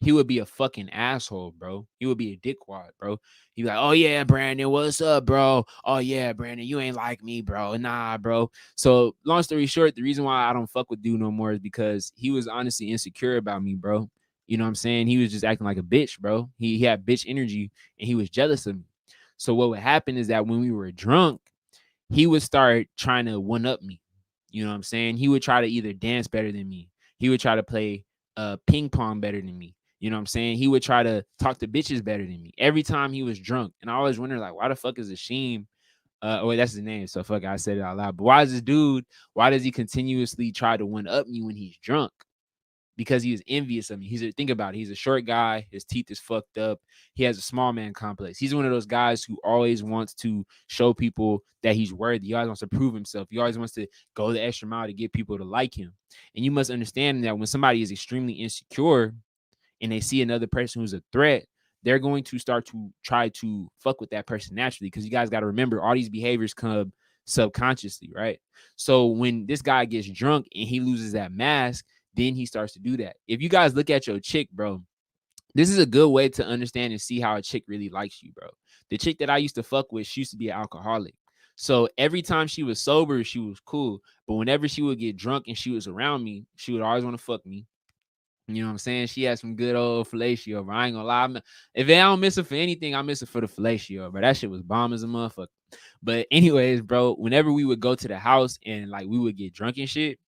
he would be a fucking asshole, bro. He would be a dickwad, bro. He'd be like, oh yeah, Brandon, what's up, bro? Oh yeah, Brandon, you ain't like me, bro. Nah, bro. So long story short, the reason why I don't fuck with dude no more is because he was honestly insecure about me, bro. You know what I'm saying? He was just acting like a bitch, bro. He had bitch energy and he was jealous of me. So what would happen is that when we were drunk, he would start trying to one up me. You know what I'm saying? He would try to either dance better than me. He would try to play ping pong better than me. You know what I'm saying? He would try to talk to bitches better than me every time he was drunk. And I always wonder, like, why the fuck is Ashim? Oh, wait, that's his name. So fuck, I said it out loud. But why is this dude? Why does he continuously try to one up me when he's drunk? Because he was envious of me. Think about it. He's a short guy. His teeth is fucked up. He has a small man complex. He's one of those guys who always wants to show people that he's worthy. He always wants to prove himself. He always wants to go the extra mile to get people to like him. And you must understand that when somebody is extremely insecure and they see another person who's a threat, they're going to start to try to fuck with that person naturally. Because you guys got to remember, all these behaviors come subconsciously, right? So when this guy gets drunk and he loses that mask, then he starts to do that. If you guys look at your chick, bro, this is a good way to understand and see how a chick really likes you, bro. The chick that I used to fuck with, she used to be an alcoholic. So every time she was sober, she was cool. But whenever she would get drunk and she was around me, she would always want to fuck me. You know what I'm saying? She had some good old fellatio, bro. I ain't gonna lie. If I don't miss her for anything, I miss her for the fellatio, bro. That shit was bomb as a motherfucker. But anyways, bro, whenever we would go to the house and like we would get drunk and shit,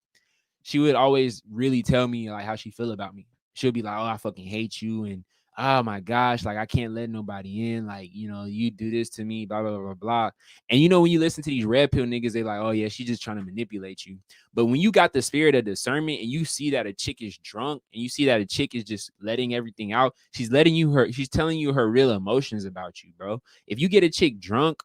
she would always really tell me like how she feel about me. She'll be like, "Oh, I fucking hate you," and "Oh my gosh, like I can't let nobody in. Like you do this to me, blah blah blah blah blah." And when you listen to these red pill niggas, they like, "Oh yeah, she's just trying to manipulate you." But when you got the spirit of discernment and you see that a chick is drunk and you see that a chick is just letting everything out, she's telling you her real emotions about you, bro. If you get a chick drunk,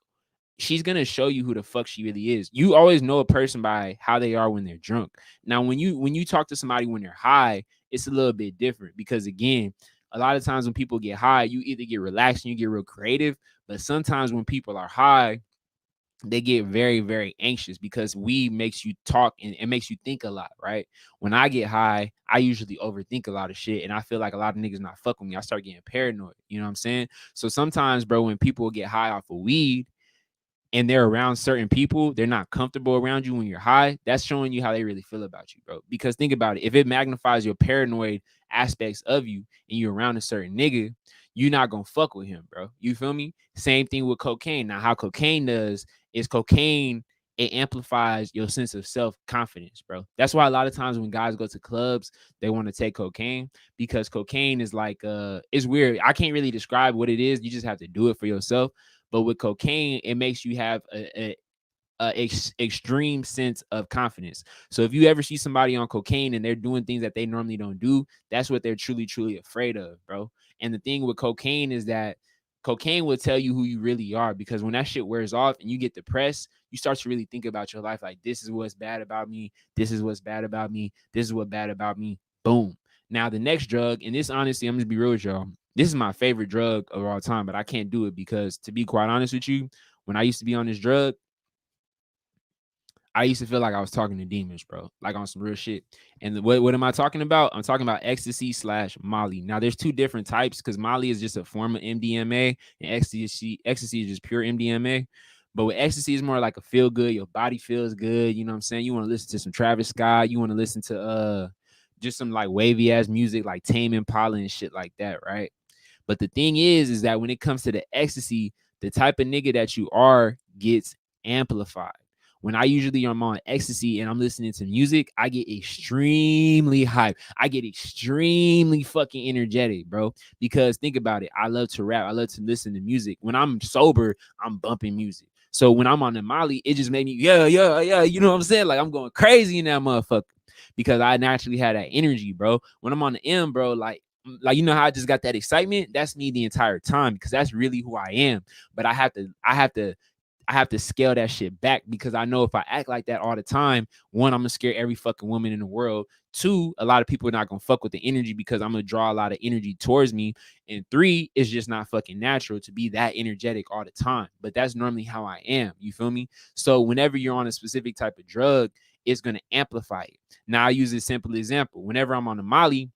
she's gonna show you who the fuck she really is. You always know a person by how they are when they're drunk. Now, when you talk to somebody when they're high, it's a little bit different because again, a lot of times when people get high, you either get relaxed and you get real creative, but sometimes when people are high, they get very, very anxious because weed makes you talk and it makes you think a lot, right? When I get high, I usually overthink a lot of shit and I feel like a lot of niggas not fuck with me. I start getting paranoid. You know what I'm saying? So sometimes, bro, when people get high off of weed, and they're around certain people, they're not comfortable around you when you're high, that's showing you how they really feel about you, bro. Because think about it. If it magnifies your paranoid aspects of you and you're around a certain nigga, you're not gonna fuck with him, bro. You feel me? Same thing with cocaine. Now, how cocaine does is cocaine, it amplifies your sense of self-confidence, bro. That's why a lot of times when guys go to clubs, they want to take cocaine because cocaine is like it's weird. I can't really describe what it is. You just have to do it for yourself. But with cocaine, it makes you have extreme sense of confidence. So if you ever see somebody on cocaine and they're doing things that they normally don't do, that's what they're truly, truly afraid of, bro. And the thing with cocaine is that cocaine will tell you who you really are because when that shit wears off and you get depressed, you start to really think about your life like this is what's bad about me, this is what's bad about me, this is what's bad about me. Boom. Now the next drug, and this honestly, I'm just be real with y'all. This is my favorite drug of all time, but I can't do it because to be quite honest with you, when I used to be on this drug, I used to feel like I was talking to demons, bro, like on some real shit. And what am I talking about? I'm talking about ecstasy / Molly. Now, there's two different types because Molly is just a form of MDMA and ecstasy is just pure MDMA. But with ecstasy, it's more like a feel good. Your body feels good. You know what I'm saying? You want to listen to some Travis Scott. You want to listen to just some like wavy ass music like Tame Impala and shit like that, right? But the thing is that when it comes to the ecstasy, the type of nigga that you are gets amplified. When I usually am on ecstasy and I'm listening to music, I get extremely hype. I get extremely fucking energetic, bro. Because think about it. I love to rap. I love to listen to music. When I'm sober, I'm bumping music. So when I'm on the Molly, it just made me, yeah, yeah, yeah. You know what I'm saying? Like I'm going crazy in that motherfucker because I naturally had that energy, bro. When I'm on the M, bro, like you know how I just got that excitement? That's me the entire time because that's really who I am. But I have to scale that shit back because I know if I act like that all the time, one, I'm gonna scare every fucking woman in the world. Two, a lot of people are not gonna fuck with the energy because I'm gonna draw a lot of energy towards me. And three, it's just not fucking natural to be that energetic all the time. But that's normally how I am. You feel me? So whenever you're on a specific type of drug, it's gonna amplify it. Now I use a simple example. Whenever I'm on the Molly,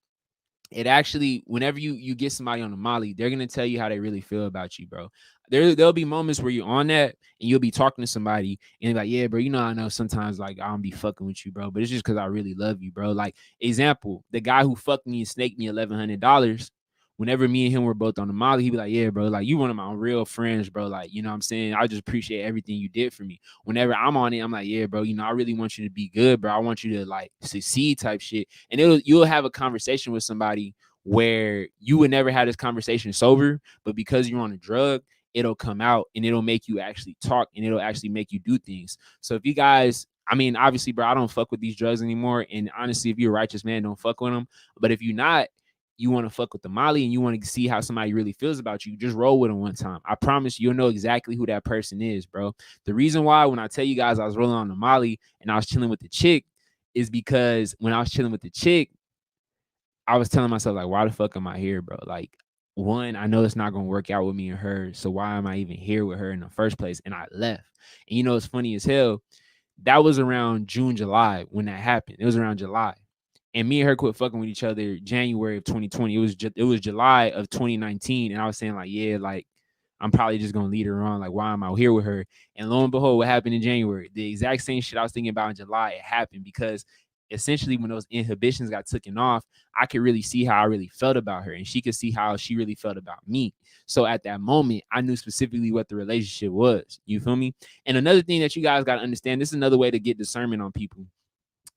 it actually, whenever you get somebody on the molly, they're gonna tell you how they really feel about you, bro. There'll be moments where you're on that and you'll be talking to somebody and they're like, yeah, bro, I know sometimes like I don't be fucking with you, bro, but it's just because I really love you, bro. Like, example, the guy who fucked me and snaked me $1,100. Whenever me and him were both on the molly, he'd be like, yeah, bro, like you one of my real friends, bro. Like, you know what I'm saying? I just appreciate everything you did for me. Whenever I'm on it, I'm like, yeah, bro, I really want you to be good, bro. I want you to like succeed type shit. And you'll have a conversation with somebody where you would never have this conversation sober, but because you're on a drug, it'll come out and it'll make you actually talk and it'll actually make you do things. So if you guys, I mean, obviously, bro, I don't fuck with these drugs anymore. And honestly, if you're a righteous man, don't fuck with them. But if you're not, you want to fuck with the molly and you want to see how somebody really feels about you, just roll with them one time. I promise you'll know exactly who that person is, bro. The reason why when I tell you guys I was rolling on the molly and I was chilling with the chick is because when I was chilling with the chick, I was telling myself, like, why the fuck am I here, bro? Like, one, I know it's not gonna work out with me and her. So why am I even here with her in the first place? And I left. And it's funny as hell. That was around June, July when that happened. It was around July. And me and her quit fucking with each other January of 2020. It was July of 2019. And I was saying, like, yeah, like I'm probably just gonna lead her on. Like, why am I here with her? And lo and behold, what happened in January? The exact same shit I was thinking about in July, it happened because essentially when those inhibitions got taken off, I could really see how I really felt about her, and she could see how she really felt about me. So at that moment, I knew specifically what the relationship was. You feel me? And another thing that you guys got to understand, this is another way to get discernment on people,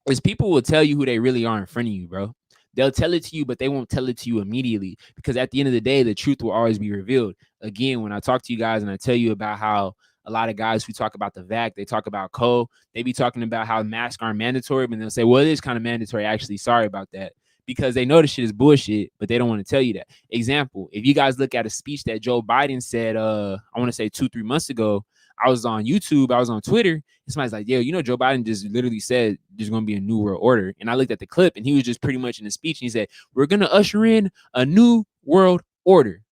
is people will tell you who they really are in front of you, bro. They'll tell it to you, but they won't tell it to you immediately because at the end of the day, the truth will always be revealed. Again, when I talk to you guys and I tell you about how a lot of guys who talk about the vac, they talk about co, they be talking about how masks aren't mandatory, but they'll say, well, it is kind of mandatory. Actually, sorry about that. Because they know the shit is bullshit, but they don't want to tell you that. Example, if you guys look at a speech that Joe Biden said, I want to say 2-3 months ago, I was on YouTube, I was on Twitter, and somebody's like, yo, Joe Biden just literally said there's going to be a new world order. And I looked at the clip and he was just pretty much in the speech and he said, we're going to usher in a new world order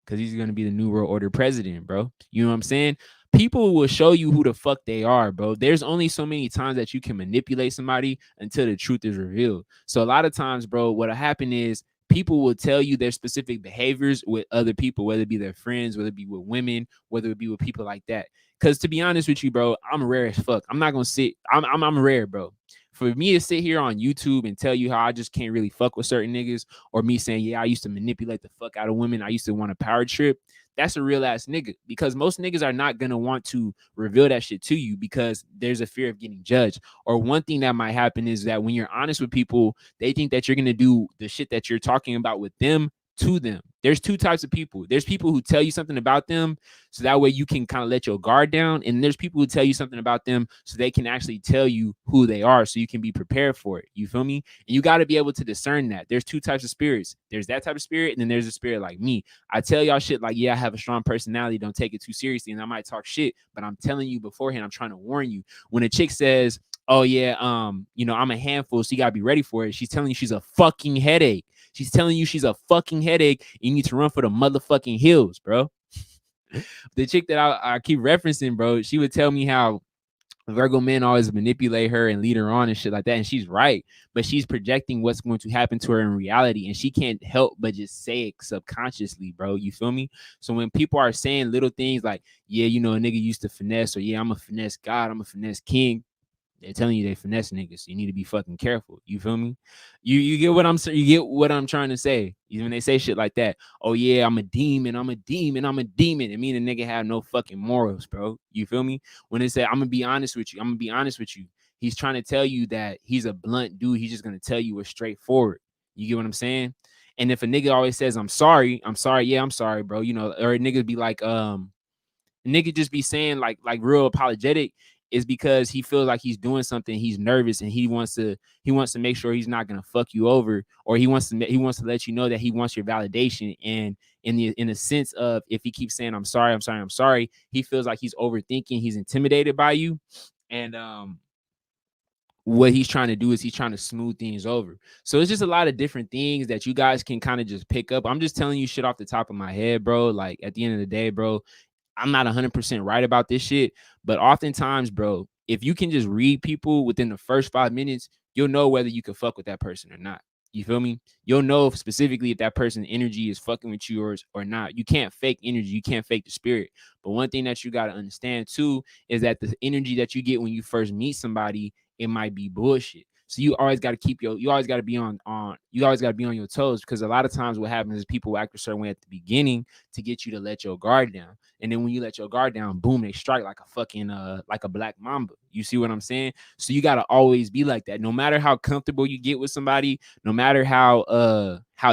because he's going to be the new world order president, bro. You know what I'm saying? People will show you who the fuck they are, bro. There's only so many times that you can manipulate somebody until the truth is revealed. So a lot of times, bro, what'll happen is people will tell you their specific behaviors with other people, whether it be their friends, whether it be with women, whether it be with people like that. Because to be honest with you, bro, I'm rare as fuck. I'm not gonna sit. I'm rare, bro. For me to sit here on YouTube and tell you how I just can't really fuck with certain niggas, or me saying, yeah, I used to manipulate the fuck out of women, I used to want a power trip, that's a real ass nigga. Because most niggas are not gonna want to reveal that shit to you because there's a fear of getting judged. Or one thing that might happen is that when you're honest with people, they think that you're gonna do the shit that you're talking about with them to them. There's two types of people. There's people who tell you something about them so that way you can kind of let your guard down. And there's people who tell you something about them so they can actually tell you who they are so you can be prepared for it. You feel me? And you got to be able to discern that. There's two types of spirits. There's that type of spirit, and then there's a spirit like me. I tell y'all shit like, yeah, I have a strong personality. Don't take it too seriously. And I might talk shit, but I'm telling you beforehand, I'm trying to warn you. When a chick says, oh yeah, I'm a handful, so you gotta be ready for it, she's telling you she's a fucking headache. She's telling you she's a fucking headache. You need to run for the motherfucking hills, bro. The chick that I keep referencing, bro, she would tell me how Virgo men always manipulate her and lead her on and shit like that. And she's right, but she's projecting what's going to happen to her in reality. And she can't help but just say it subconsciously, bro. You feel me? So when people are saying little things like, yeah, a nigga used to finesse, or yeah, I'm a finesse god, I'm a finesse king, they're telling you they finesse niggas. You need to be fucking careful. You feel me? You get what I'm saying? You get what I'm trying to say. Even when they say shit like that, oh yeah, I'm a demon, I'm a demon, I'm a demon. It mean a nigga have no fucking morals, bro. You feel me? When they say I'm gonna be honest with you, I'm gonna be honest with you. He's trying to tell you that he's a blunt dude. He's just gonna tell you what's straightforward. You get what I'm saying? And if a nigga always says I'm sorry, yeah, I'm sorry, bro. Or a nigga be like, nigga just be saying like real apologetic, is because he feels like he's doing something, he's nervous, and he wants to make sure he's not gonna fuck you over, or he wants to let you know that he wants your validation. And in the sense of, if he keeps saying I'm sorry, I'm sorry, I'm sorry, he feels like he's overthinking, he's intimidated by you. And what he's trying to do is he's trying to smooth things over. So it's just a lot of different things that you guys can kind of just pick up. I'm just telling you shit off the top of my head, bro. Like, at the end of the day, bro, I'm not 100% right about this shit, but oftentimes, bro, if you can just read people within the first 5 minutes, you'll know whether you can fuck with that person or not. You feel me? You'll know specifically if that person's energy is fucking with you or not. You can't fake energy. You can't fake the spirit. But one thing that you got to understand too is that the energy that you get when you first meet somebody, it might be bullshit. So you always got to you always got to be you always got to be on your toes, because a lot of times what happens is people act a certain way at the beginning to get you to let your guard down. And then when you let your guard down, boom, they strike like a fucking like a black mamba. You see what I'm saying? So you got to always be like that. No matter how comfortable you get with somebody, no matter how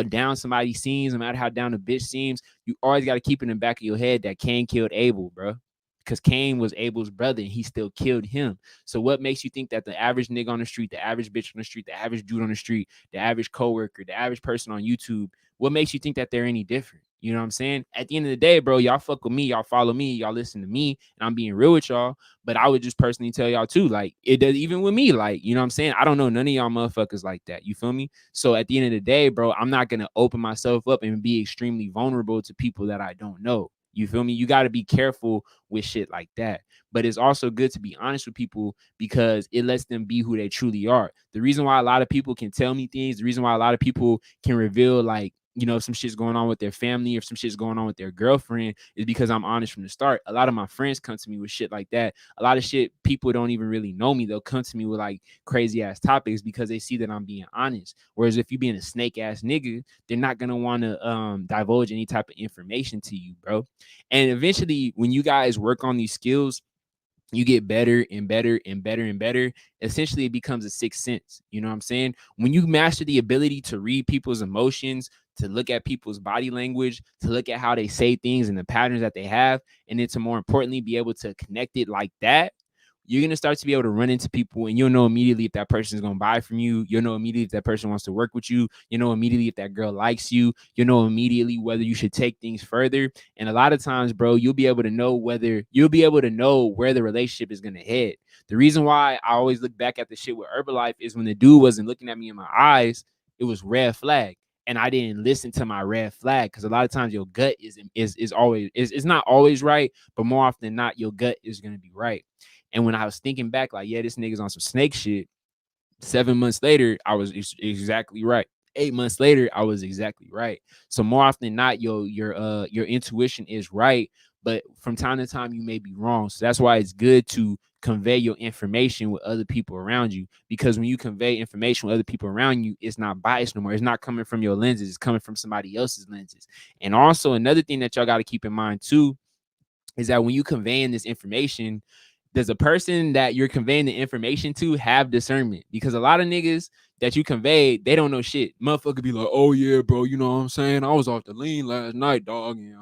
down somebody seems, no matter how down a bitch seems, you always got to keep in the back of your head that Cain killed Abel, bro. Because Cain was Abel's brother and he still killed him. So what makes you think that the average nigga on the street, the average bitch on the street, the average dude on the street, the average coworker, the average person on YouTube, what makes you think that they're any different? You know what I'm saying? At the end of the day, bro, y'all fuck with me, y'all follow me, y'all listen to me, and I'm being real with y'all. But I would just personally tell y'all too, like, it does even with me, like, you know what I'm saying? I don't know none of y'all motherfuckers like that. You feel me? So at the end of the day, bro, I'm not gonna open myself up and be extremely vulnerable to people that I don't know. You feel me? You got to be careful with shit like that. But it's also good to be honest with people because it lets them be who they truly are. The reason why a lot of people can tell me things, the reason why a lot of people can reveal, like, you know, some shit's going on with their family or some shit's going on with their girlfriend, is because I'm honest from the start. A lot of my friends come to me with shit like that. A lot of shit, people don't even really know me. They'll come to me with like crazy ass topics because they see that I'm being honest. Whereas if you being a snake ass nigga, they're not gonna want to divulge any type of information to you, bro. And eventually, when you guys work on these skills, you get better and better and better and better. Essentially, it becomes a sixth sense. You know what I'm saying? When you master the ability to read people's emotions, to look at people's body language, to look at how they say things and the patterns that they have, and then to more importantly be able to connect it like that, you're going to start to be able to run into people and you'll know immediately if that person is going to buy from you. You'll know immediately if that person wants to work with you. You know immediately if that girl likes you. You know immediately whether you should take things further. And a lot of times, bro, you'll be able to know where the relationship is going to head. The reason why I always look back at the shit with Herbalife is when the dude wasn't looking at me in my eyes, it was red flag. And I didn't listen to my red flag, because a lot of times your gut is always is not always right, but more often than not, your gut is going to be right. And when I was thinking back, like, yeah, this nigga's on some snake shit. 7 months later, I was exactly right. 8 months later, I was exactly right. So more often than not, your intuition is right, but from time to time you may be wrong. So that's why it's good to convey your information with other people around you, because when you convey information with other people around you, it's not biased no more. It's not coming from your lenses, it's coming from somebody else's lenses. And also another thing that y'all got to keep in mind too is that when you conveying this information, does a person that you're conveying the information to have discernment? Because a lot of niggas that you convey, they don't know shit. Motherfucker be like, oh yeah, bro, you know what I'm saying? I was off the lean last night, dog. And,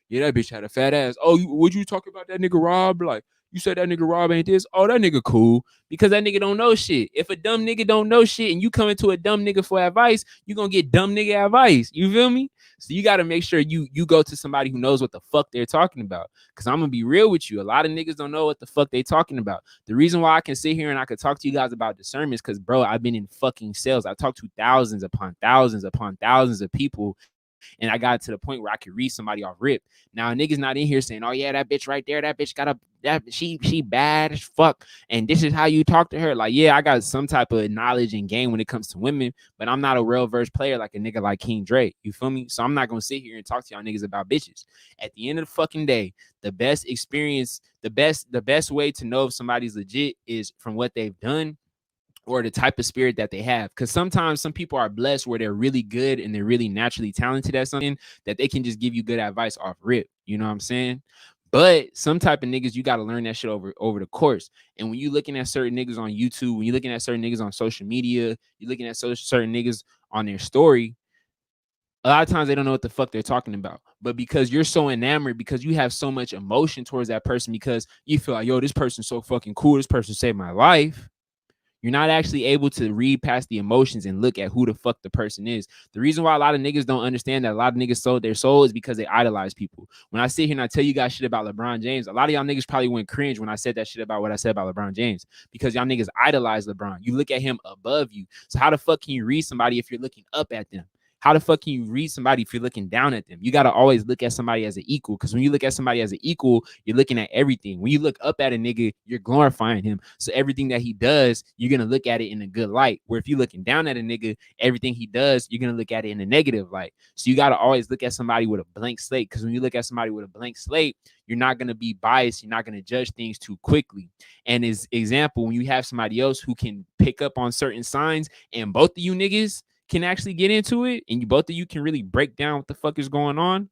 yeah, that bitch had a fat ass. Oh, would you talk about that nigga Rob? Like, you said that nigga Rob ain't this? Oh, that nigga cool. Because that nigga don't know shit. If a dumb nigga don't know shit and you come into a dumb nigga for advice, you gonna get dumb nigga advice. You feel me? So you gotta make sure you go to somebody who knows what the fuck they're talking about. Because I'm gonna be real with you. A lot of niggas don't know what the fuck they talking about. The reason why I can sit here and I can talk to you guys about discernment is because, bro, I've been in fucking sales. I talked to thousands upon thousands upon thousands of people, and I got to the point where I could read somebody off rip. Now, niggas not in here saying, oh yeah, that bitch right there, that bitch got she bad as fuck, and this is how you talk to her. Like, yeah, I got some type of knowledge and game when it comes to women, but I'm not a real verse player like a nigga like King Drake. You feel me? So I'm not gonna sit here and talk to y'all niggas about bitches. At the end of the fucking day, the best experience, the best way to know if somebody's legit is from what they've done or the type of spirit that they have. Because sometimes some people are blessed where they're really good and they're really naturally talented at something that they can just give you good advice off rip. You know what I'm saying? But some type of niggas, you got to learn that shit over the course. And when you looking at certain niggas on YouTube, when you're looking at certain niggas on social media, you're looking at certain niggas on their story, a lot of times they don't know what the fuck they're talking about. But because you're so enamored, because you have so much emotion towards that person, because you feel like, yo, this person's so fucking cool, this person saved my life, you're not actually able to read past the emotions and look at who the fuck the person is. The reason why a lot of niggas don't understand that a lot of niggas sold their soul is because they idolize people. When I sit here and I tell you guys shit about LeBron James, a lot of y'all niggas probably went cringe when I said that shit about what I said about LeBron James, because y'all niggas idolize LeBron. You look at him above you. So how the fuck can you read somebody if you're looking up at them? How the fuck can you read somebody if you're looking down at them? You got to always look at somebody as an equal, because when you look at somebody as an equal, you're looking at everything. When you look up at a nigga, you're glorifying him. So everything that he does, you're going to look at it in a good light. Where if you're looking down at a nigga, everything he does, you're going to look at it in a negative light. So you got to always look at somebody with a blank slate, because when you look at somebody with a blank slate, you're not going to be biased. You're not going to judge things too quickly. And as example, when you have somebody else who can pick up on certain signs, and both of you niggas can actually get into it, and you both of you can really break down what the fuck is going on,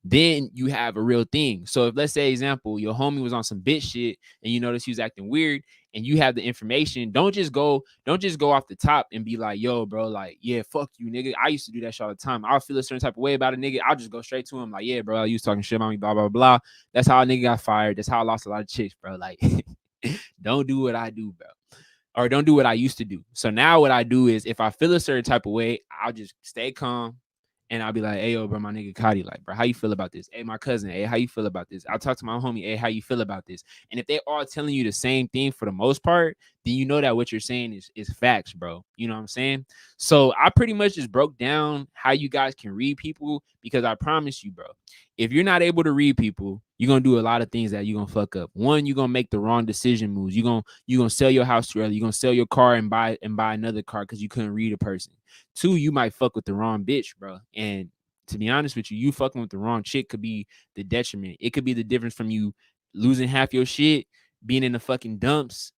then you have a real thing. So if, let's say, example, your homie was on some bitch shit and you notice he was acting weird and you have the information, don't just go off the top and be like, yo, bro, like, yeah, fuck you, nigga. I used to do that shit all the time. I'll feel a certain type of way about a nigga. I'll just go straight to him like, yeah, bro, you was talking shit about me, blah, blah, blah. That's how a nigga got fired. That's how I lost a lot of chicks, bro. Like, don't do what I do, bro. Or don't do what I used to do. So now what I do is, if I feel a certain type of way, I'll just stay calm. And I'll be like, hey, yo, bro, my nigga Cotty, like, bro, how you feel about this? Hey, my cousin, hey, how you feel about this? I'll talk to my homie, hey, how you feel about this? And if they all telling you the same thing for the most part, then you know that what you're saying is facts, bro. You know what I'm saying? So I pretty much just broke down how you guys can read people, because I promise you, bro, if you're not able to read people, you're gonna do a lot of things that you're gonna fuck up. One, you're gonna make the wrong decision moves. You're gonna sell your house too early. You're gonna sell your car and buy another car because you couldn't read a person. Two, you might fuck with the wrong bitch, bro. And to be honest with you, you fucking with the wrong chick could be the detriment. It could be the difference from you losing half your shit, being in the fucking dumps,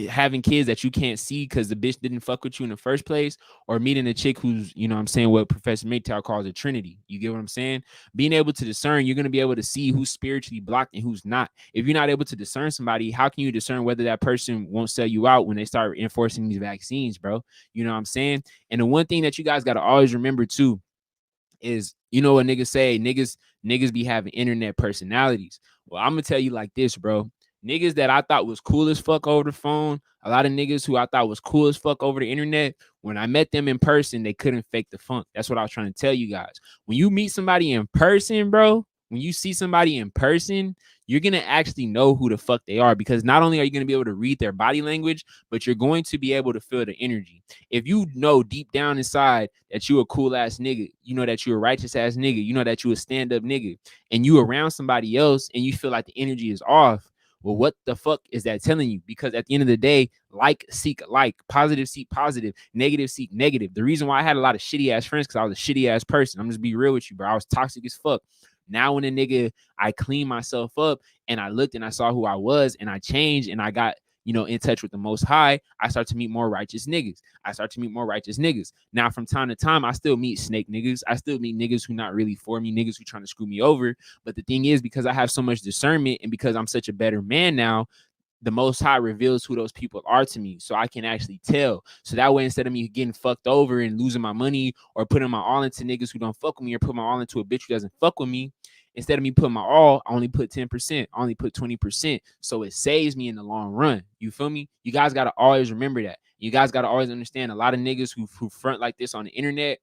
having kids that you can't see because the bitch didn't fuck with you in the first place, or meeting a chick who's, you know what I'm saying, what Professor Maytow calls a trinity. You get what I'm saying? Being able to discern, you're going to be able to see who's spiritually blocked and who's not. If you're not able to discern somebody, how can you discern whether that person won't sell you out when they start enforcing these vaccines, bro? You know what I'm saying? And the one thing that you guys got to always remember too is, you know what niggas say, niggas be having internet personalities. Well, I'm gonna tell you like this, bro. Niggas that I thought was cool as fuck over the phone, a lot of niggas who I thought was cool as fuck over the internet, when I met them in person, they couldn't fake the funk. That's what I was trying to tell you guys. When you meet somebody in person, bro, when you see somebody in person, you're going to actually know who the fuck they are, because not only are you going to be able to read their body language, but you're going to be able to feel the energy. If you know deep down inside that you a cool ass nigga, you know that you a righteous ass nigga, you know that you a stand up nigga, and you around somebody else and you feel like the energy is off, well, what the fuck is that telling you? Because at the end of the day, like seek like, positive seek positive, negative seek negative. The reason why I had a lot of shitty ass friends, because I was a shitty ass person. I'm just be real with you, bro. I was toxic as fuck. Now when a nigga, I clean myself up and I looked and I saw who I was and I changed and I got, you know, in touch with the Most High, I start to meet more righteous niggas. Now, from time to time, I still meet snake niggas. I still meet niggas who not really for me, niggas who trying to screw me over. But the thing is, because I have so much discernment and because I'm such a better man now, the Most High reveals who those people are to me, so I can actually tell. So that way, instead of me getting fucked over and losing my money or putting my all into niggas who don't fuck with me, or put my all into a bitch who doesn't fuck with me, instead of me putting my all, I only put 10%, I only put 20%. So it saves me in the long run. You feel me? You guys got to always remember that. You guys got to always understand, a lot of niggas who front like this on the internet,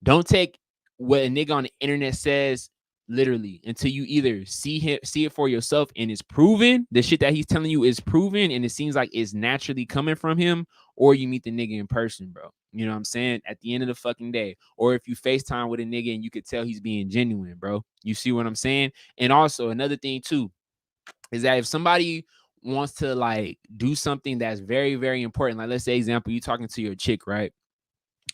don't take what a nigga on the internet says literally until you either see it for yourself and it's proven, the shit that he's telling you is proven and it seems like it's naturally coming from him, or you meet the nigga in person, bro. You know what I'm saying? At the end of the fucking day. Or if you FaceTime with a nigga and you could tell he's being genuine, bro. You see what I'm saying? And also another thing too is that if somebody wants to like do something that's very, very important, like let's say example, you talking to your chick, right?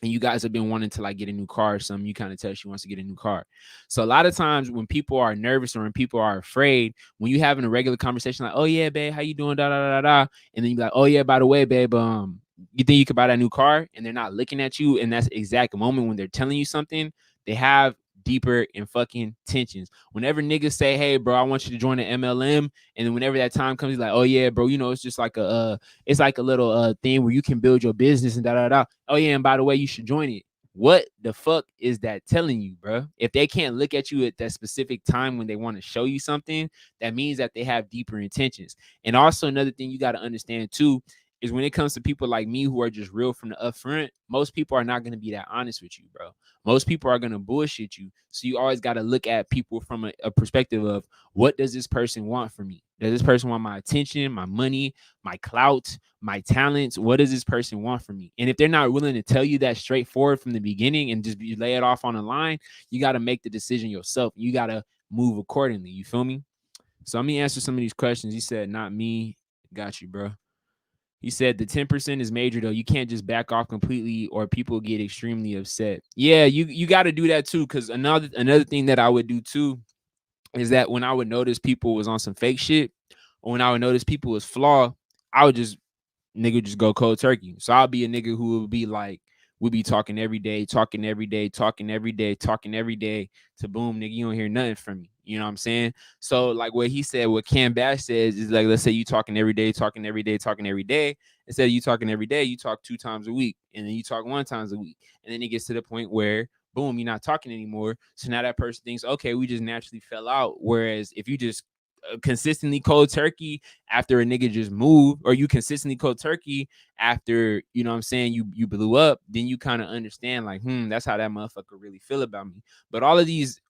And you guys have been wanting to like get a new car or something, you kind of tell she wants to get a new car. So a lot of times when people are nervous or when people are afraid, when you having a regular conversation like, oh yeah, babe, how you doing? Da da da da. And then you be like, oh yeah, by the way, babe, you think you could buy that new car? And they're not looking at you. And that's the exact moment when they're telling you something, they have deeper and fucking tensions. Whenever niggas say, hey, bro, I want you to join the MLM, and then whenever that time comes, he's like, oh yeah, bro, you know, it's just like it's like a little thing where you can build your business and da da da. Oh yeah, and by the way, you should join it. What the fuck is that telling you, bro? If they can't look at you at that specific time when they want to show you something, that means that they have deeper intentions. And also another thing you got to understand too is when it comes to people like me who are just real from the upfront, most people are not going to be that honest with you, bro. Most people are going to bullshit you. So you always got to look at people from a perspective of, what does this person want from me? Does this person want my attention, my money, my clout, my talents? What does this person want from me? And if they're not willing to tell you that straightforward from the beginning and just lay it off on the line, you got to make the decision yourself. You got to move accordingly. You feel me? So let me answer some of these questions. He said, not me. Got you, bro. He said the 10% is major though. You can't just back off completely or people get extremely upset. Yeah, you got to do that too. Cause another thing that I would do too is that when I would notice people was on some fake shit, or when I would notice people was flawed, I would just just go cold turkey. So I'll be a nigga who would be like, we be talking every day, talking every day, talking every day, talking every day to boom, nigga, you don't hear nothing from me. You know what I'm saying? So like what he said, what Cam Bash says is like, let's say you talking every day, talking every day, talking every day. Instead of you talking every day, you talk 2 times a week, and then you talk 1 time a week. And then it gets to the point where boom, you're not talking anymore. So now that person thinks, okay, we just naturally fell out. Whereas if you just consistently cold turkey after a nigga just moved, or you consistently cold turkey after, you know what I'm saying, you blew up, then you kind of understand like, that's how that motherfucker really feel about me. But all of these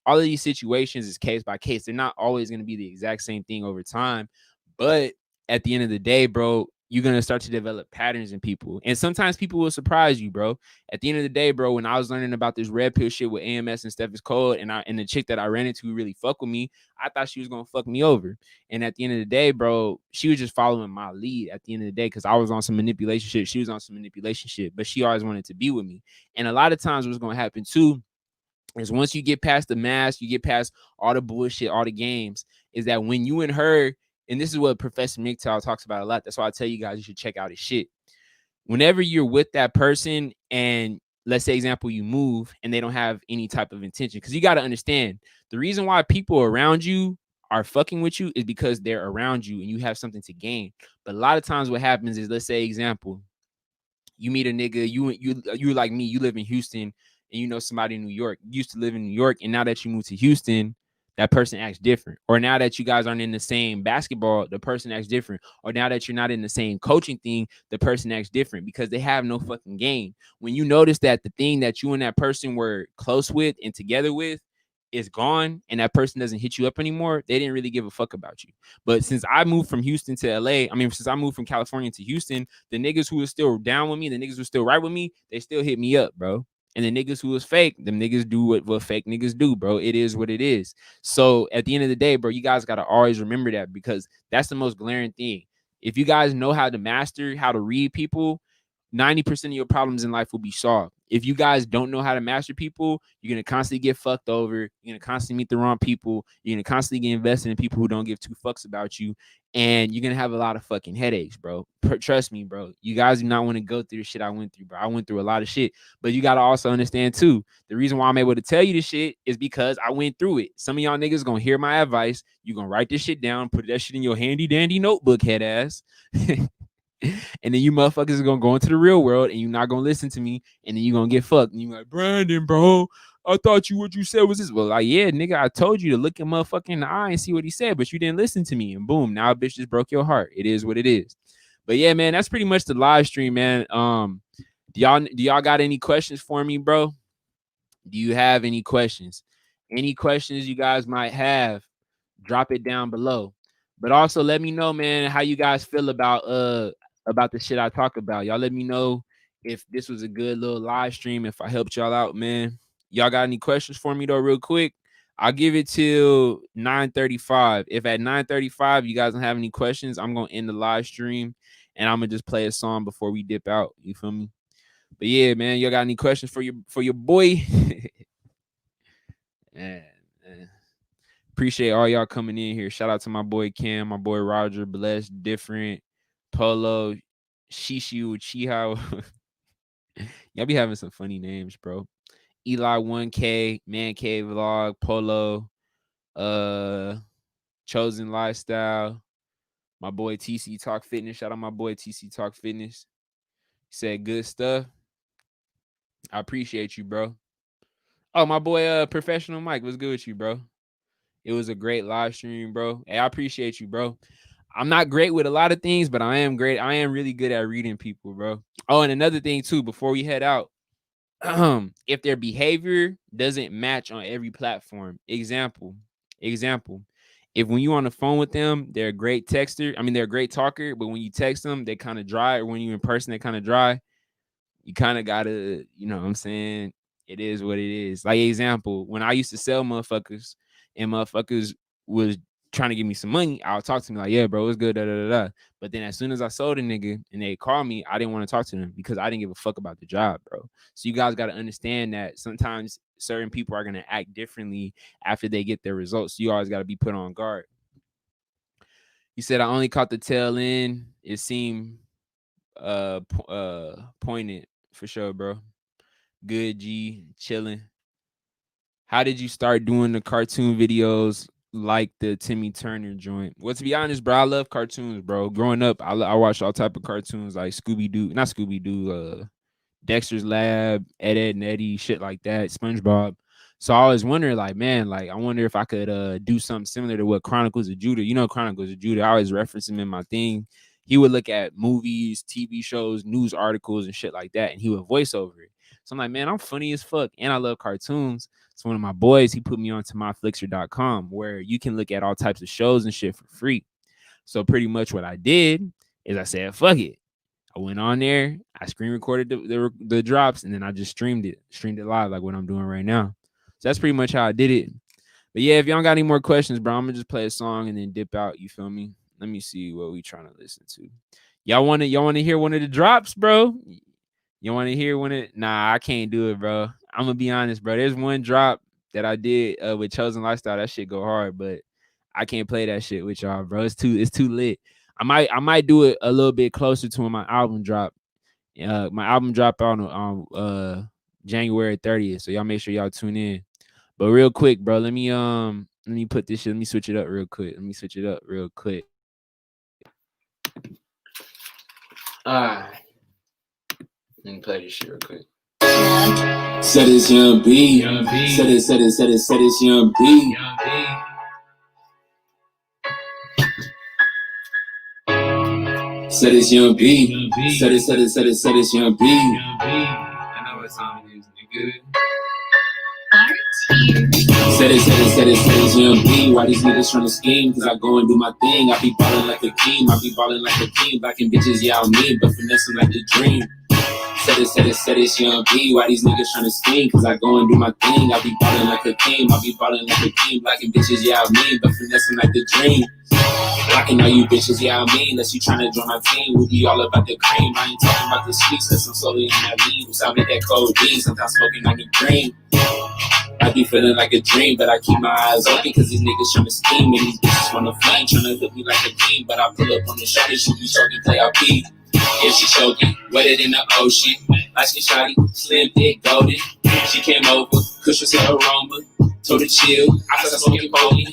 situations is case by case. They're not always going to be the exact same thing over time. But at the end of the day, bro, you're going to start to develop patterns in people. And sometimes people will surprise you, bro. At the end of the day, bro, when I was learning about this red pill shit with AMS and Steph is cold, and the chick that I ran into really fuck with me, I thought she was gonna fuck me over. And at the end of the day, bro, she was just following my lead at the end of the day, because I was on some manipulation shit. She was on some manipulation shit, but she always wanted to be with me. And a lot of times what's gonna happen too is once you get past the mask, you get past all the bullshit, all the games, is that when you and her, and this is what Professor MGTOW talks about a lot. That's why I tell you guys you should check out his shit. Whenever you're with that person, and let's say example you move and they don't have any type of intention, because you got to understand the reason why people around you are fucking with you is because they're around you and you have something to gain. But a lot of times what happens is, let's say example, you meet a nigga, you like me, you live in Houston, and you know somebody in New York. You used to live in New York, and now that you moved to Houston, that person acts different. Or now that you guys aren't in the same basketball, the person acts different. Or now that you're not in the same coaching thing, the person acts different because they have no fucking game. When you notice that the thing that you and that person were close with and together with is gone, and that person doesn't hit you up anymore, they didn't really give a fuck about you. But since I moved from Houston to LA, since I moved from California to Houston, the niggas who was still down with me, the niggas who still right with me, they still hit me up, bro. And the niggas who was fake, them niggas do what fake niggas do, bro. It is what it is. So at the end of the day, bro, you guys got to always remember that, because that's the most glaring thing. If you guys know how to master how to read people, 90% of your problems in life will be solved. If you guys don't know how to master people, you're going to constantly get fucked over. You're going to constantly meet the wrong people. You're going to constantly get invested in people who don't give 2 fucks about you. And you're going to have a lot of fucking headaches, bro. Trust me, bro. You guys do not want to go through the shit I went through, bro. I went through a lot of shit. But you got to also understand, too, the reason why I'm able to tell you this shit is because I went through it. Some of y'all niggas going to hear my advice. You're going to write this shit down, put that shit in your handy dandy notebook, head ass. And then you motherfuckers are gonna go into the real world and you're not gonna listen to me, and then you're gonna get fucked. And you're like, Brandon, bro, I thought what you said was this. Well, like, yeah, nigga, I told you to look at motherfucker in the eye and see what he said, but you didn't listen to me. And boom, now a bitch just broke your heart. It is what it is. But yeah, man, that's pretty much the live stream, man. Do y'all got any questions for me, bro? Do you have any questions? Any questions you guys might have, drop it down below. But also let me know, man, how you guys feel about the shit I talk about. Y'all let me know if this was a good little live stream, if I helped y'all out, man. Y'all got any questions for me though, real quick? I'll give it till 9:35. If at 9:35 you guys don't have any questions, I'm gonna end the live stream and I'm gonna just play a song before we dip out. You feel me? But yeah, man, y'all got any questions for your boy? Man, man. Appreciate all y'all coming in here. Shout out to my boy Cam, my boy Roger, Blessed, Different, Polo, Shishu, Chiha. Y'all be having some funny names, bro. Eli 1K, Man Cave Vlog, Polo, uh, Chosen Lifestyle, my boy TC Talk Fitness. Shout out my boy TC Talk Fitness. He said good stuff. I appreciate you, bro. Oh, my boy Professional Mike, what's good with you, bro? It was a great live stream, bro. Hey, I appreciate you, bro. I'm not great with a lot of things, but I am great. I am really good at reading people, bro. Oh, and another thing too, before we head out, if their behavior doesn't match on every platform, example, if when you on the phone with them, they're a great texter. I mean, they're a great talker, but when you text them, they kind of dry. Or when you in person, they kind of dry. You kind of gotta, you know what I'm saying? It is what it is. Like example, when I used to sell motherfuckers and motherfuckers was trying to give me some money, I'll talk to me like, yeah, bro, it's good, da, da, da, da. But then as soon as I sold a nigga and they called me, I didn't want to talk to them because I didn't give a fuck about the job, bro. So you guys got to understand that sometimes certain people are going to act differently after they get their results. So you always got to be put on guard. He said, I only caught the tail end. It seemed pointed for sure, bro. Good, G, chilling. How did you start doing the cartoon videos like the Timmy Turner joint? Well, to be honest, bro, I love cartoons, bro. Growing up, I watched all type of cartoons like not Scooby-Doo, Dexter's Lab, Ed, Ed and Eddie, shit like that, SpongeBob. So I always wonder, like, man, like, I wonder if I could do something similar to what Chronicles of Judah. You know, Chronicles of Judah, I always reference him in my thing. He would look at movies, TV shows, news articles, and shit like that, and he would voice over it. So I'm like, man, I'm funny as fuck, and I love cartoons. So one of my boys, he put me onto myflixer.com, where you can look at all types of shows and shit for free. So pretty much what I did is I said, fuck it. I went on there, I screen recorded the drops, and then I just streamed it live like what I'm doing right now. So that's pretty much how I did it. But yeah, if y'all got any more questions, bro, I'm gonna just play a song and then dip out. You feel me? Let me see what we trying to listen to. Y'all want to hear one of the drops, bro? You want to hear one of it? Nah, I can't do it, bro. I'm gonna be honest, bro. There's one drop that I did with Chosen Lifestyle. That shit go hard, but I can't play that shit with y'all, bro. It's too lit. I might do it a little bit closer to when my album drop. My album drop on January 30th. So y'all make sure y'all tune in. But real quick, bro, let me put this shit. Let me switch it up real quick. Let me play this shit real quick. Said it's Young B. Said it's Young B. Said it's Young B. Said it's Young B. I know what song it is, nigga. Said it's Young B. Why these niggas tryna scheme? Cause I go and do my thing. I be ballin' like a king. Blocking bitches, yeah, I'm mean, but finessing like a dream. Said it's Young B. Why these niggas tryna scheme? Cause I go and do my thing. I be ballin' like a king. Blocking bitches, yeah, I'm mean, but finessing like a dream. Blocking all you bitches, yeah, I mean, unless you tryna join my team, we be all about the cream. I ain't talking about the sweets, cause I'm slowly in that lean. I make that cold D, sometimes smoking on the green. I be feeling like a dream, but I keep my eyes open, cause these niggas tryna scheme, and these bitches wanna flame, tryna hook me like a king. But I pull up on the shorty, she be choking, play out beat. Yeah, she choking, wetter than the ocean. Like she shawty, slim, thick, golden. She came over, Kush was her aroma. Told her chill, I started smoking pony.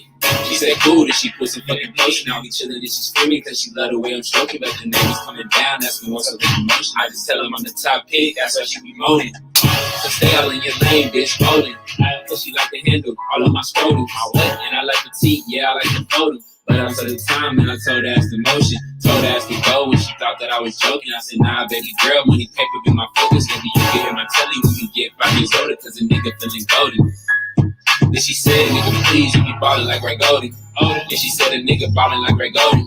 She said cool, then she put some fucking potion. Now we chillin' and she screaming, cause she love the way I'm stroking. But the name is coming down, asking what's up with emotion. I just tell him I'm the top pick, that's why she be moaning. So stay all in your lane, bitch, rolling. Cause she like to handle all of my scrotum. And I like the teeth, yeah, I like the photo. But I took the time and I told her that's the motion. Told her that's the go when she thought that I was joking. I said, nah, baby girl, money paper be my focus. Maybe you can hear my telly when we get 5 years older, cause a nigga feeling golden. Then she said, nigga, please, you be ballin' like Ray Golden. Then she said, a nigga ballin' like Ray Golden.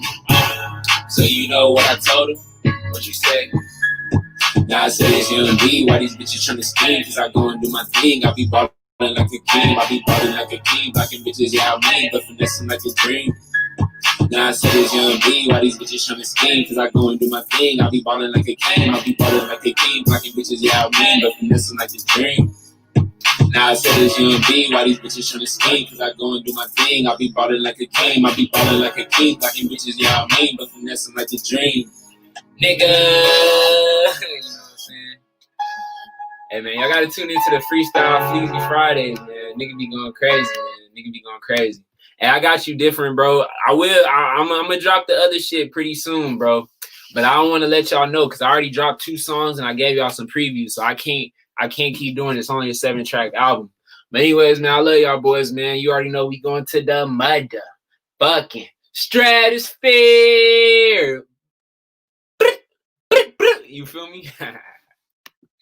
So you know what I told her? What you say? Now I said it's Young B. Why these bitches tryna scheme? Cause I go and do my thing. I be ballin' like a king. Blocking bitches, yeah, I mean, but finessing like a dream. Now I said it's Young B. Why these bitches tryna scheme? Cause I go and do my thing. I be ballin' like a king. Blocking bitches, yeah, I mean, but finessing like a dream. Now I said it's Young B. Why these bitches tryna scheme? Cause I go and do my thing. I be ballin' like a king. Blocking bitches, yeah, I mean, but finessing like a dream. Nigga. You know what I'm saying? Hey man, y'all gotta tune into the Freestyle Fleazy Fridays, man. Nigga be going crazy. Hey, I got you different, bro. I'm gonna drop the other shit pretty soon, bro. But I don't want to let y'all know because I already dropped 2 songs and I gave y'all some previews, so I can't keep doing this. It's only a 7-track album. But anyways, man, I love y'all boys, man. You already know we going to the motherfucking stratosphere. You feel me?